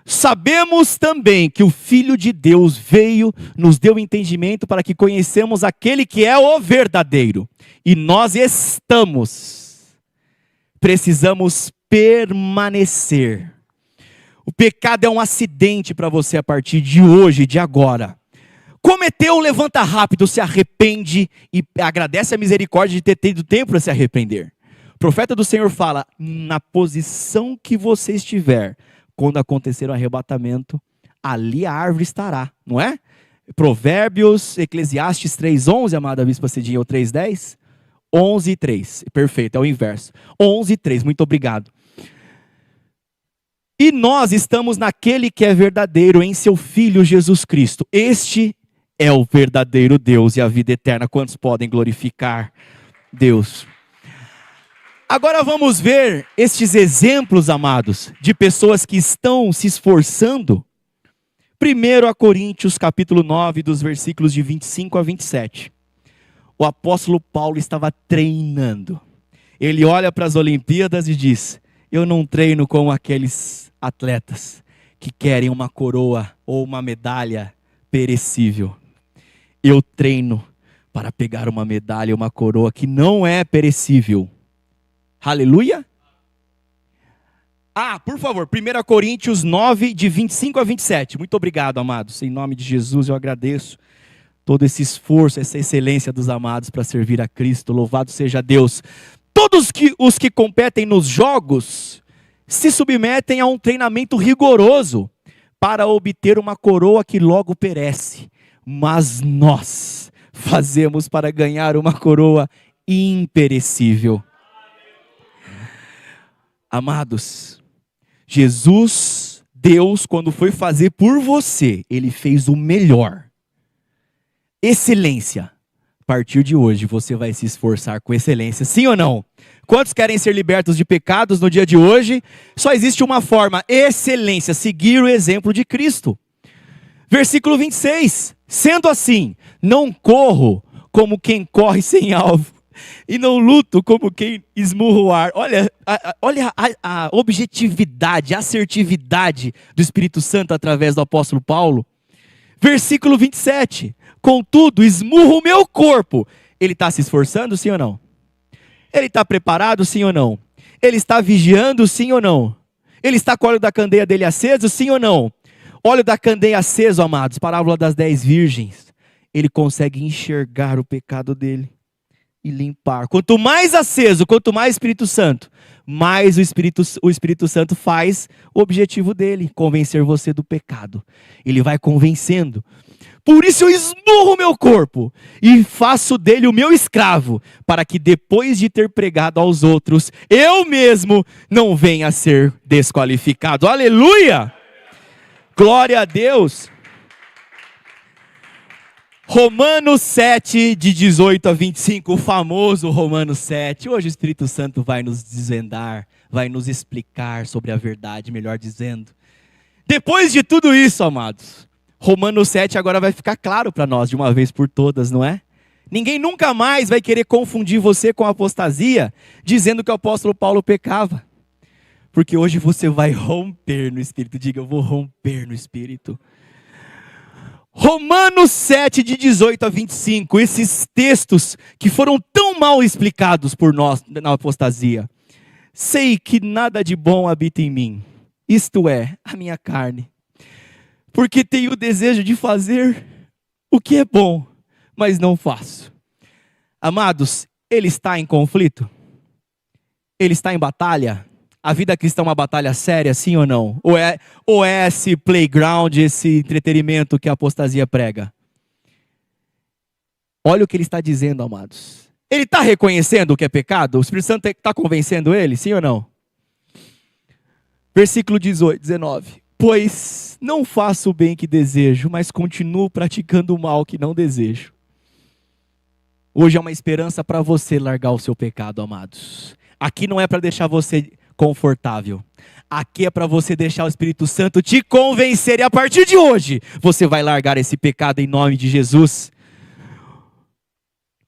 Sabemos também que o Filho de Deus veio, nos deu entendimento para que conhecemos aquele que é o verdadeiro. E nós precisamos permanecer. O pecado é um acidente para você a partir de hoje, de agora. Cometeu, levanta rápido, se arrepende e agradece a misericórdia de ter tido tempo para se arrepender. O profeta do Senhor fala, na posição que você estiver, quando acontecer o arrebatamento, ali a árvore estará, não é? Provérbios, Eclesiastes 3:11, amada Bispa Cidinha, ou 3:10? 11:3, perfeito, é o inverso. 11:3, muito obrigado. E nós estamos naquele que é verdadeiro, em seu Filho Jesus Cristo. Este é o verdadeiro Deus e a vida eterna. Quantos podem glorificar Deus? Agora vamos ver estes exemplos, amados, de pessoas que estão se esforçando. 1 Coríntios capítulo 9, dos versículos de 25 a 27. O apóstolo Paulo estava treinando. Ele olha para as Olimpíadas e diz, eu não treino como aqueles atletas que querem uma coroa ou uma medalha perecível. Eu treino para pegar uma medalha, uma coroa que não é perecível. Aleluia? Por favor, 1 Coríntios 9, de 25 a 27. Muito obrigado, amados. Em nome de Jesus eu agradeço todo esse esforço, essa excelência dos amados para servir a Cristo. Louvado seja Deus. Todos os que competem nos jogos se submetem a um treinamento rigoroso para obter uma coroa que logo perece. Mas nós fazemos para ganhar uma coroa imperecível. Amados, Jesus, Deus, quando foi fazer por você, Ele fez o melhor. Excelência. A partir de hoje, você vai se esforçar com excelência, sim ou não? Quantos querem ser libertos de pecados no dia de hoje? Só existe uma forma, excelência, seguir o exemplo de Cristo. Versículo 26. Sendo assim, não corro como quem corre sem alvo, e não luto como quem esmurra o ar. Olha a objetividade, a assertividade do Espírito Santo através do apóstolo Paulo. Versículo 27. Contudo, esmurro o meu corpo. Ele está se esforçando, sim ou não? Ele está preparado, sim ou não? Ele está vigiando, sim ou não? Ele está com o óleo da candeia dele aceso, sim ou não? Óleo da candeia aceso, amados, parábola das 10 virgens. Ele consegue enxergar o pecado dele e limpar. Quanto mais aceso, quanto mais Espírito Santo, mais o Espírito Santo faz o objetivo dele, convencer você do pecado. Ele vai convencendo. Por isso eu esmurro o meu corpo e faço dele o meu escravo, para que depois de ter pregado aos outros, eu mesmo não venha a ser desqualificado. Aleluia! Glória a Deus! Romanos 7, de 18 a 25, o famoso Romanos 7. Hoje o Espírito Santo vai nos desvendar, vai nos explicar sobre a verdade, melhor dizendo. Depois de tudo isso, amados, Romanos 7 agora vai ficar claro para nós de uma vez por todas, não é? Ninguém nunca mais vai querer confundir você com a apostasia, dizendo que o apóstolo Paulo pecava. Porque hoje você vai romper no Espírito. Diga, eu vou romper no Espírito. Romanos 7, de 18 a 25, esses textos que foram tão mal explicados por nós na apostasia. sei que nada de bom habita em mim, isto é, a minha carne. Porque tenho o desejo de fazer o que é bom, mas não faço. Amados, ele está em conflito? Ele está em batalha? A vida cristã é uma batalha séria, sim ou não? Ou é esse playground, esse entretenimento que a apostasia prega? Olha o que ele está dizendo, amados. Ele está reconhecendo o que é pecado? O Espírito Santo está convencendo ele, sim ou não? Versículo 19. Pois não faço o bem que desejo, mas continuo praticando o mal que não desejo. Hoje é uma esperança para você largar o seu pecado, amados. Aqui não é para deixar você confortável. Aqui é para você deixar o Espírito Santo te convencer. E a partir de hoje, você vai largar esse pecado em nome de Jesus.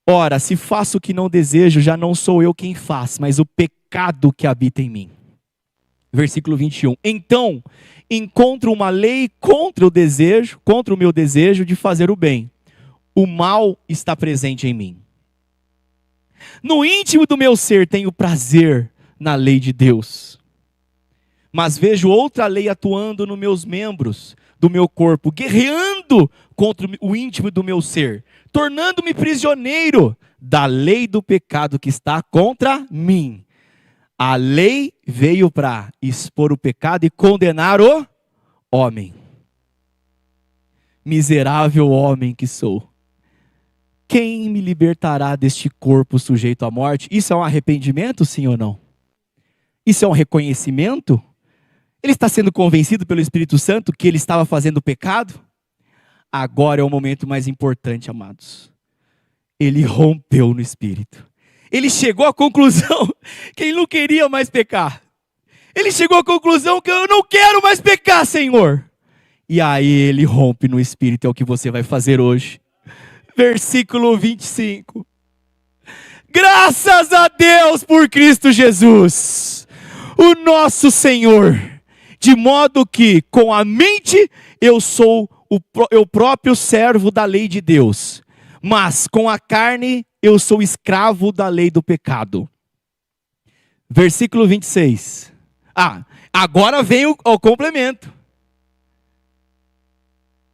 Ora, se faço o que não desejo, já não sou eu quem faz, mas o pecado que habita em mim. Versículo 21. Então, encontro uma lei contra o meu desejo de fazer o bem. O mal está presente em mim. No íntimo do meu ser tenho prazer na lei de Deus. Mas vejo outra lei atuando nos meus membros do meu corpo, guerreando contra o íntimo do meu ser, tornando-me prisioneiro da lei do pecado que está contra mim. A lei veio para expor o pecado e condenar o homem. Miserável homem que sou. Quem me libertará deste corpo sujeito à morte? Isso é um arrependimento, sim ou não? Isso é um reconhecimento? Ele está sendo convencido pelo Espírito Santo que ele estava fazendo pecado? Agora é o momento mais importante, amados. Ele rompeu no Espírito. Ele chegou à conclusão que ele não queria mais pecar. Ele chegou à conclusão que eu não quero mais pecar, Senhor. E aí ele rompe no Espírito, é o que você vai fazer hoje. Versículo 25. Graças a Deus por Cristo Jesus, o nosso Senhor. De modo que com a mente eu sou o próprio servo da lei de Deus. Mas com a carne eu sou escravo da lei do pecado. Versículo 26. Agora vem o complemento.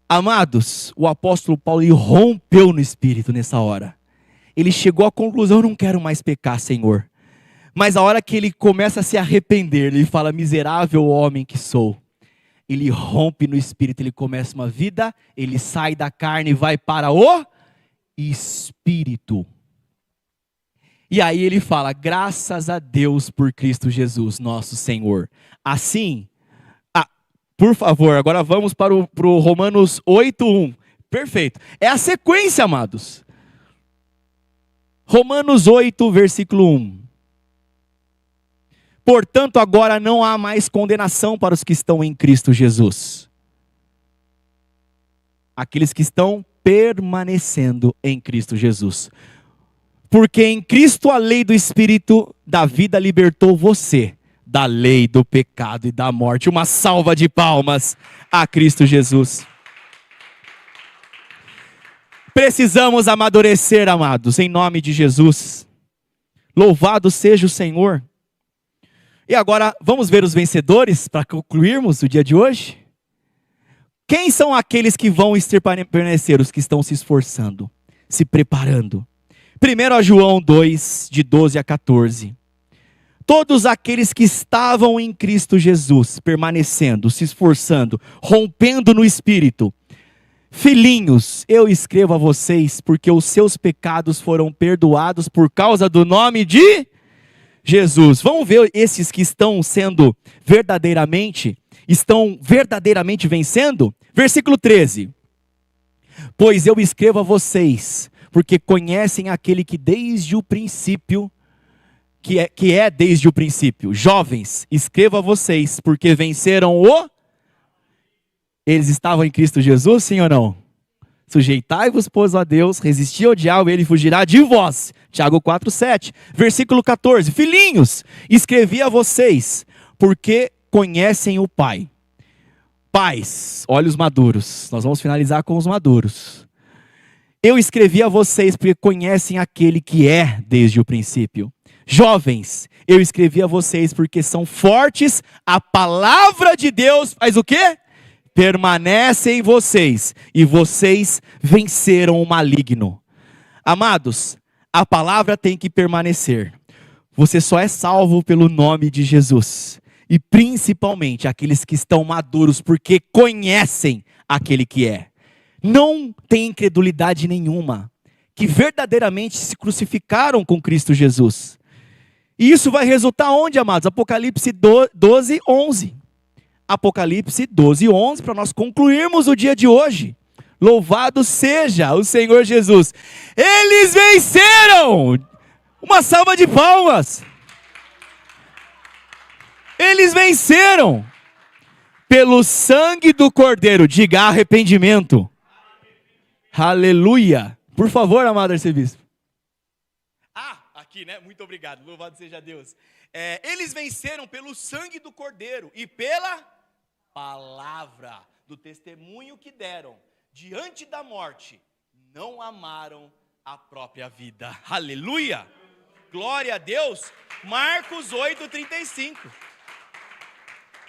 Amados, o apóstolo Paulo rompeu no Espírito nessa hora. Ele chegou à conclusão, não quero mais pecar, Senhor. Mas a hora que ele começa a se arrepender, ele fala, miserável homem que sou. Ele rompe no Espírito, ele começa uma vida, ele sai da carne e vai para o Espírito. E aí ele fala, graças a Deus por Cristo Jesus, nosso Senhor. Assim, por favor, agora vamos para o Romanos 8:1. Perfeito. É a sequência, amados. Romanos 8, versículo 1. Portanto, agora não há mais condenação para os que estão em Cristo Jesus. Aqueles que estão permanecendo em Cristo Jesus. Porque em Cristo a lei do Espírito da vida libertou você da lei do pecado e da morte. Uma salva de palmas a Cristo Jesus. Precisamos amadurecer, amados, em nome de Jesus. Louvado seja o Senhor. E agora, vamos ver os vencedores para concluirmos o dia de hoje? Quem são aqueles que vão permanecer? Os que estão se esforçando, se preparando. 1 João 2, de 12 a 14. Todos aqueles que estavam em Cristo Jesus, permanecendo, se esforçando, rompendo no Espírito. Filhinhos, eu escrevo a vocês, porque os seus pecados foram perdoados por causa do nome de Jesus. Vamos ver esses que estão verdadeiramente vencendo? Versículo 13. Pois eu escrevo a vocês, porque conhecem aquele que desde o princípio, que é desde o princípio. Jovens, escrevo a vocês, porque venceram Eles estavam em Cristo Jesus, sim ou não? Sujeitai-vos, pois, a Deus, resisti ao diabo, ele fugirá de vós. Tiago 4:7. Versículo 14. Filhinhos, escrevi a vocês, porque conhecem o Pai. Pais, olha os maduros. Nós vamos finalizar com os maduros. Eu escrevi a vocês, porque conhecem aquele que é desde o princípio. Jovens, eu escrevi a vocês porque são fortes, a palavra de Deus faz o quê? Permanece em vocês, e vocês venceram o maligno. Amados, a palavra tem que permanecer. Você só é salvo pelo nome de Jesus. E principalmente aqueles que estão maduros, porque conhecem aquele que é. Não tem incredulidade nenhuma, que verdadeiramente se crucificaram com Cristo Jesus. E isso vai resultar onde, amados? Apocalipse 12, 11. Apocalipse 12, 11, para nós concluirmos o dia de hoje. Louvado seja o Senhor Jesus. Eles venceram! Uma salva de palmas. Eles venceram pelo sangue do Cordeiro. Diga arrependimento. Aleluia. Por favor, amado arcebispo. Aqui, né? Muito obrigado. Louvado seja Deus. Eles venceram pelo sangue do Cordeiro e pela palavra do testemunho que deram. Diante da morte, não amaram a própria vida. Aleluia. Glória a Deus. Marcos 8:35.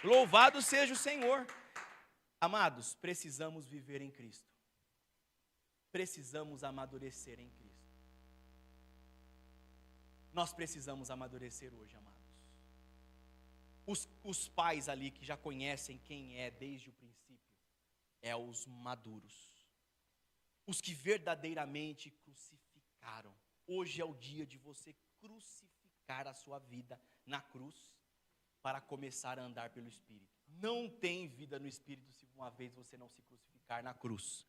Louvado seja o Senhor. Amados, precisamos viver em Cristo. Precisamos amadurecer em Cristo. Nós precisamos amadurecer hoje, amados. Os pais ali que já conhecem quem é desde o princípio, os maduros. Os que verdadeiramente crucificaram. Hoje é o dia de você crucificar a sua vida na cruz, para começar a andar pelo Espírito. Não tem vida no Espírito se uma vez você não se crucificar na cruz.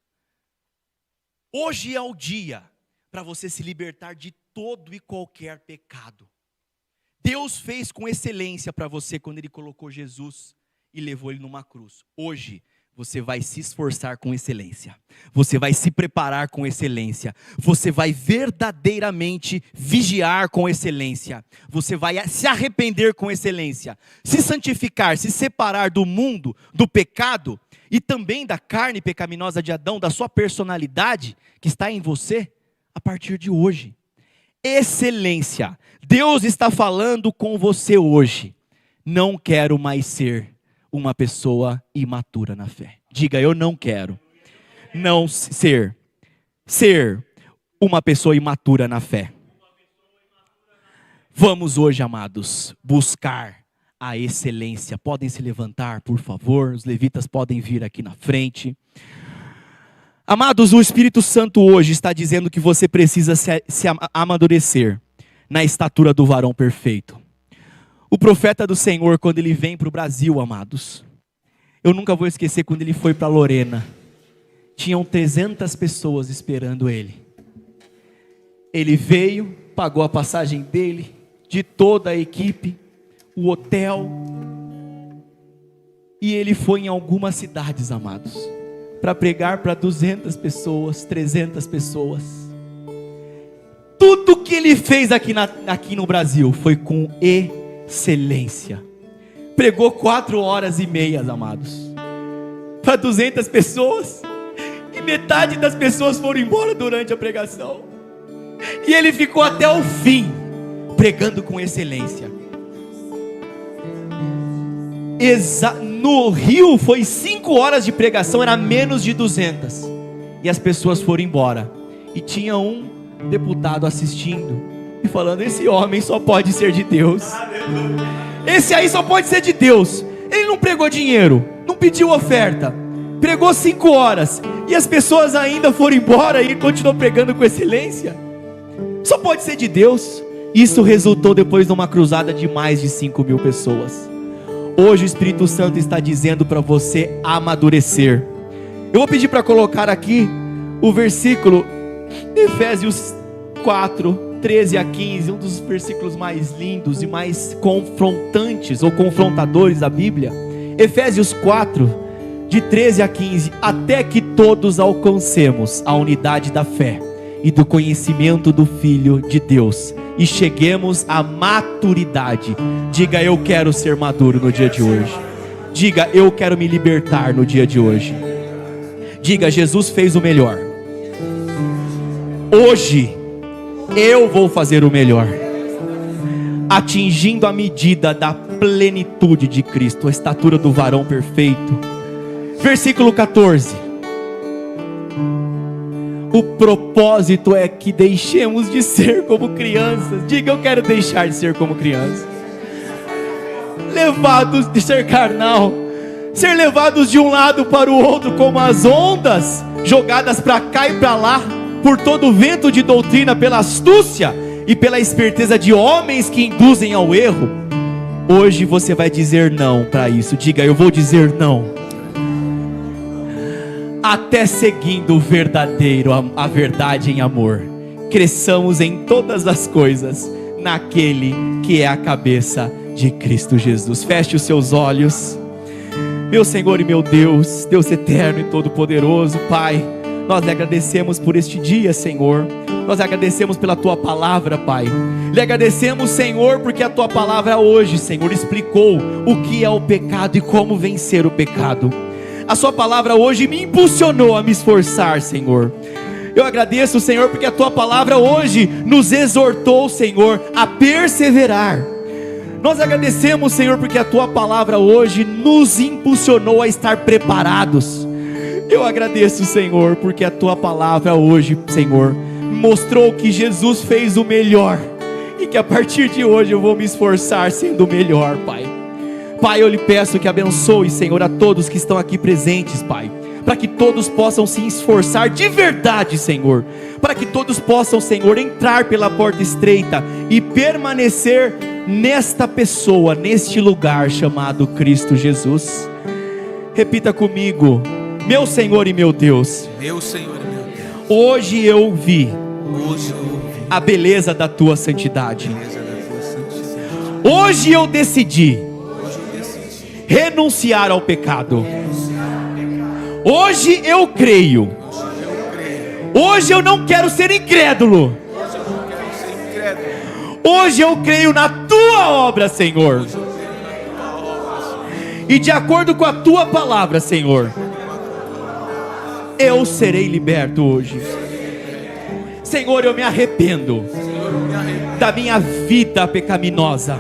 Hoje é o dia para você se libertar de todo e qualquer pecado. Deus fez com excelência para você quando Ele colocou Jesus e levou Ele numa cruz. Hoje você vai se esforçar com excelência. Você vai se preparar com excelência. Você vai verdadeiramente vigiar com excelência. Você vai se arrepender com excelência. Se santificar, se separar do mundo, do pecado e também da carne pecaminosa de Adão, da sua personalidade que está em você a partir de hoje. Excelência. Deus está falando com você hoje. Não quero mais ser uma pessoa imatura na fé. Diga, eu não quero não ser uma pessoa imatura na fé. Vamos hoje, amados, buscar a excelência. Podem se levantar, por favor. Os levitas podem vir aqui na frente. Amados, o Espírito Santo hoje está dizendo que você precisa se amadurecer na estatura do varão perfeito. O profeta do Senhor, quando ele vem para o Brasil, amados, eu nunca vou esquecer quando ele foi para Lorena. Tinham 300 pessoas esperando ele. Ele veio, pagou a passagem dele, de toda a equipe, o hotel. E ele foi em algumas cidades, amados, para pregar para 200 pessoas, 300 pessoas. Tudo que ele fez aqui no Brasil foi com excelência. Pregou 4h30, amados, para 200 pessoas, e metade das pessoas foram embora durante a pregação, e ele ficou até o fim, pregando com excelência. No Rio foi 5 horas de pregação, era menos de 200, e as pessoas foram embora, e tinha um deputado assistindo, e falando, esse homem só pode ser de Deus. Esse aí só pode ser de Deus. Ele não pregou dinheiro, não pediu oferta, pregou 5 horas, e as pessoas ainda foram embora, e continuou pregando com excelência. Só pode ser de Deus. Isso resultou depois de uma cruzada de mais de 5.000 pessoas. Hoje o Espírito Santo está dizendo para você amadurecer. Eu vou pedir para colocar aqui o versículo Efésios 4, 13 a 15, um dos versículos mais lindos e mais confrontantes ou confrontadores da Bíblia. Efésios 4, de 13 a 15, até que todos alcancemos a unidade da fé e do conhecimento do Filho de Deus e cheguemos à maturidade. Diga, eu quero ser maduro no dia de hoje. Diga, eu quero me libertar no dia de hoje. Diga, Jesus fez o melhor. Hoje eu vou fazer o melhor. atingindo a medida da plenitude de Cristo, a estatura do varão perfeito. Versículo 14. O propósito é que deixemos de ser como crianças. Diga, eu quero deixar de ser como criança. Levados de ser carnal, ser levados de um lado para o outro como as ondas, jogadas para cá e para lá, por todo o vento de doutrina, pela astúcia e pela esperteza de homens que induzem ao erro. Hoje você vai dizer não para isso. Diga, eu vou dizer não. Até seguindo o verdadeiro, a verdade em amor, cresçamos em todas as coisas naquele que é a cabeça de Cristo Jesus. Feche os seus olhos. Meu Senhor e meu Deus, Deus eterno e todo-poderoso, Pai, nós lhe agradecemos por este dia, Senhor. Nós agradecemos pela Tua palavra, Pai. Lhe agradecemos, Senhor, porque a Tua palavra hoje, Senhor, explicou o que é o pecado e como vencer o pecado. A Sua palavra hoje me impulsionou a me esforçar, Senhor. Eu agradeço, Senhor, porque a Tua palavra hoje nos exortou, Senhor, a perseverar. Nós agradecemos, Senhor, porque a Tua palavra hoje nos impulsionou a estar preparados. Eu agradeço, Senhor, porque a Tua palavra hoje, Senhor, mostrou que Jesus fez o melhor, e que a partir de hoje eu vou me esforçar sendo o melhor, Pai. Pai, eu lhe peço que abençoe, Senhor, a todos que estão aqui presentes, Pai, para que todos possam se esforçar de verdade, Senhor, para que todos possam, Senhor, entrar pela porta estreita e permanecer nesta pessoa, neste lugar chamado Cristo Jesus. Repita comigo: meu Senhor e meu Deus, meu Senhor e meu Deus, hoje eu vi a beleza da Tua santidade. Hoje eu decidi renunciar ao pecado. Hoje eu creio. Hoje eu não quero ser incrédulo. Hoje eu creio na Tua obra, Senhor. E de acordo com a Tua palavra, Senhor, eu serei liberto hoje. Senhor, eu me arrependo da minha vida pecaminosa,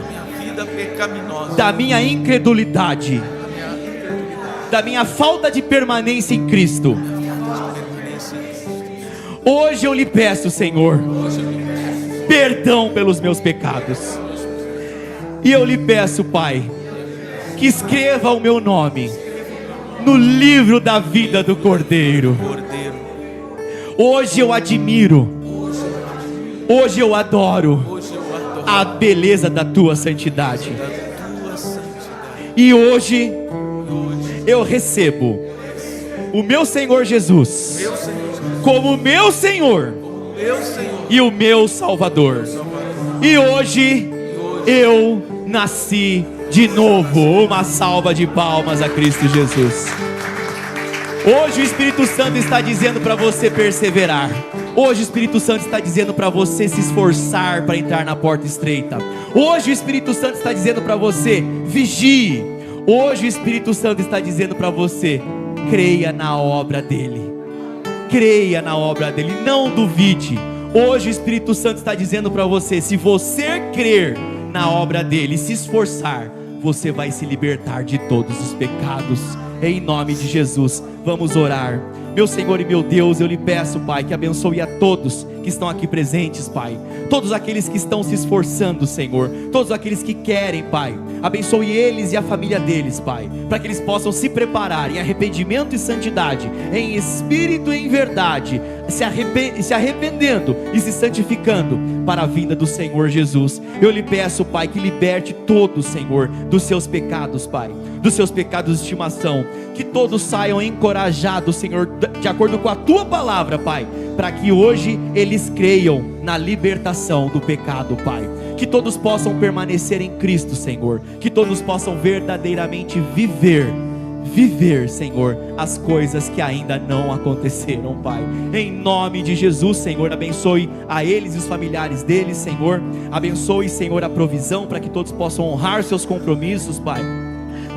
da minha incredulidade, da minha falta de permanência em Cristo. Hoje eu lhe peço, Senhor, perdão pelos meus pecados. E eu lhe peço, Pai, que escreva o meu nome no livro da vida do Cordeiro. Hoje eu admiro, hoje eu adoro a beleza da Tua santidade. E hoje eu recebo o meu Senhor Jesus como meu Senhor e o meu Salvador. E hoje eu nasci de novo. Uma salva de palmas a Cristo Jesus. Hoje o Espírito Santo está dizendo para você perseverar. Hoje o Espírito Santo está dizendo para você se esforçar para entrar na porta estreita. Hoje o Espírito Santo está dizendo para você: vigie. Hoje o Espírito Santo está dizendo para você: creia na obra dele. Creia na obra dele, não duvide. Hoje o Espírito Santo está dizendo para você: se você crer na obra dele e se esforçar, você vai se libertar de todos os pecados. Em nome de Jesus, vamos orar. Meu Senhor e meu Deus, eu lhe peço, Pai, que abençoe a todos que estão aqui presentes, Pai. Todos aqueles que estão se esforçando, Senhor. Todos aqueles que querem, Pai. Abençoe eles e a família deles, Pai, para que eles possam se preparar em arrependimento e santidade, em espírito e em verdade, se arrependendo e se santificando para a vinda do Senhor Jesus. Eu lhe peço, Pai, que liberte todos, Senhor, dos seus pecados, Pai, dos seus pecados de estimação. Que todos saiam encorajados, Senhor, de acordo com a Tua palavra, Pai, para que hoje eles creiam na libertação do pecado, Pai. Que todos possam permanecer em Cristo, Senhor. Que todos possam verdadeiramente viver, Senhor, as coisas que ainda não aconteceram, Pai. Em nome de Jesus, Senhor, abençoe a eles e os familiares deles, Senhor. Abençoe, Senhor, a provisão para que todos possam honrar seus compromissos, Pai.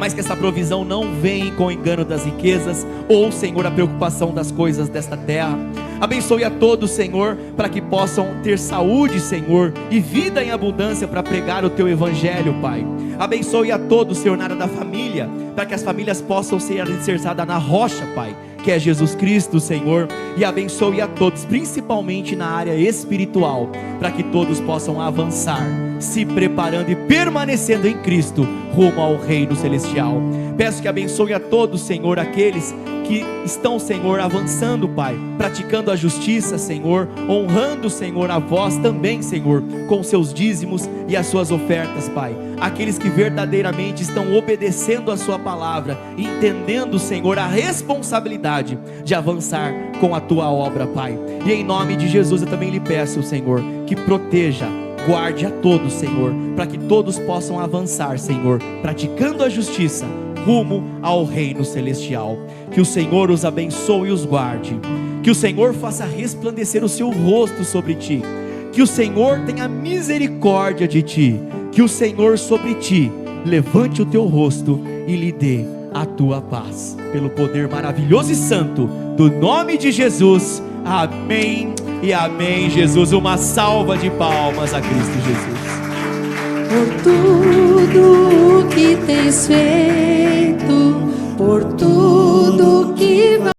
mas que essa provisão não vem com o engano das riquezas, ou, Senhor, a preocupação das coisas desta terra. Abençoe a todos, Senhor, para que possam ter saúde, Senhor, e vida em abundância para pregar o Teu Evangelho, Pai. Abençoe a todos, Senhor, na área da família, para que as famílias possam ser alicerçadas na rocha, Pai, que é Jesus Cristo, Senhor. E abençoe a todos, principalmente na área espiritual, para que todos possam avançar, se preparando e permanecendo em Cristo, rumo ao reino celestial. Peço que abençoe a todos, Senhor, aqueles que estão, Senhor, avançando, Pai, praticando a justiça, Senhor, honrando, Senhor, a vós também, Senhor, com seus dízimos e as suas ofertas, Pai. Aqueles que verdadeiramente estão obedecendo a sua palavra, entendendo, Senhor, a responsabilidade de avançar com a tua obra, Pai. E em nome de Jesus eu também lhe peço, Senhor, que proteja, guarde a todos, Senhor, para que todos possam avançar, Senhor, praticando a justiça, rumo ao reino celestial. Que o Senhor os abençoe e os guarde, que o Senhor faça resplandecer o seu rosto sobre ti, que o Senhor tenha misericórdia de ti, que o Senhor sobre ti levante o teu rosto e lhe dê a tua paz, pelo poder maravilhoso e santo do nome de Jesus. Amém e amém. Jesus, uma salva de palmas a Cristo Jesus. Por tudo que tens feito, por tudo que vai.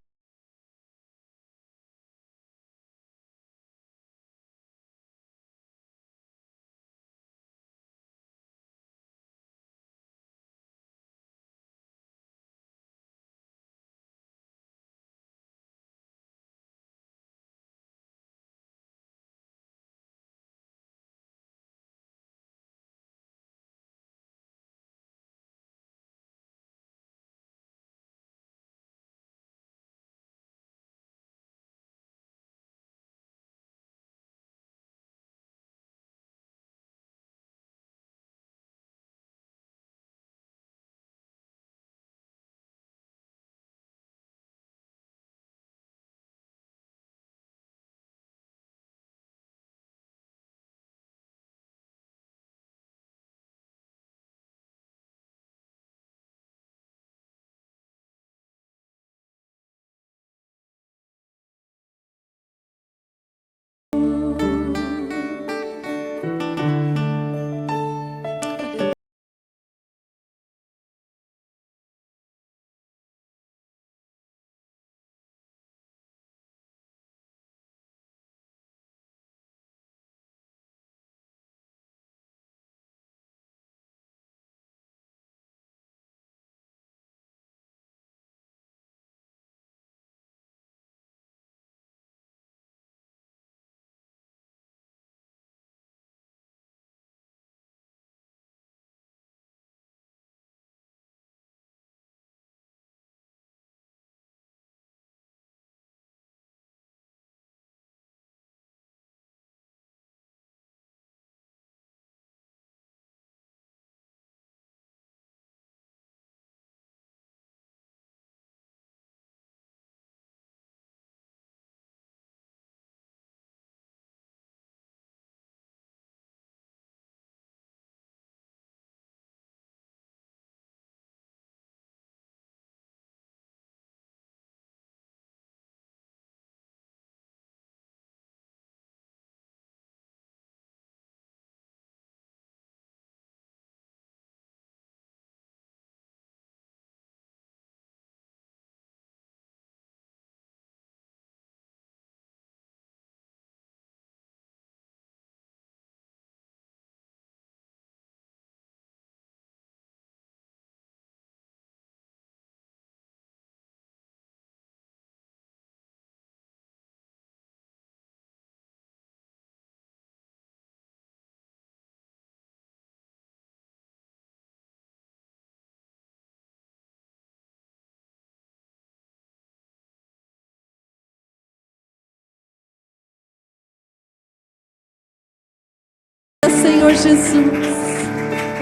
Senhor Jesus,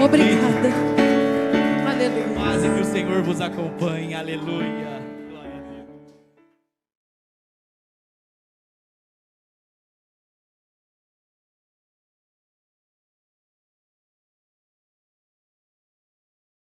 obrigada. Aleluia. Paz e que o Senhor vos acompanhe. Aleluia.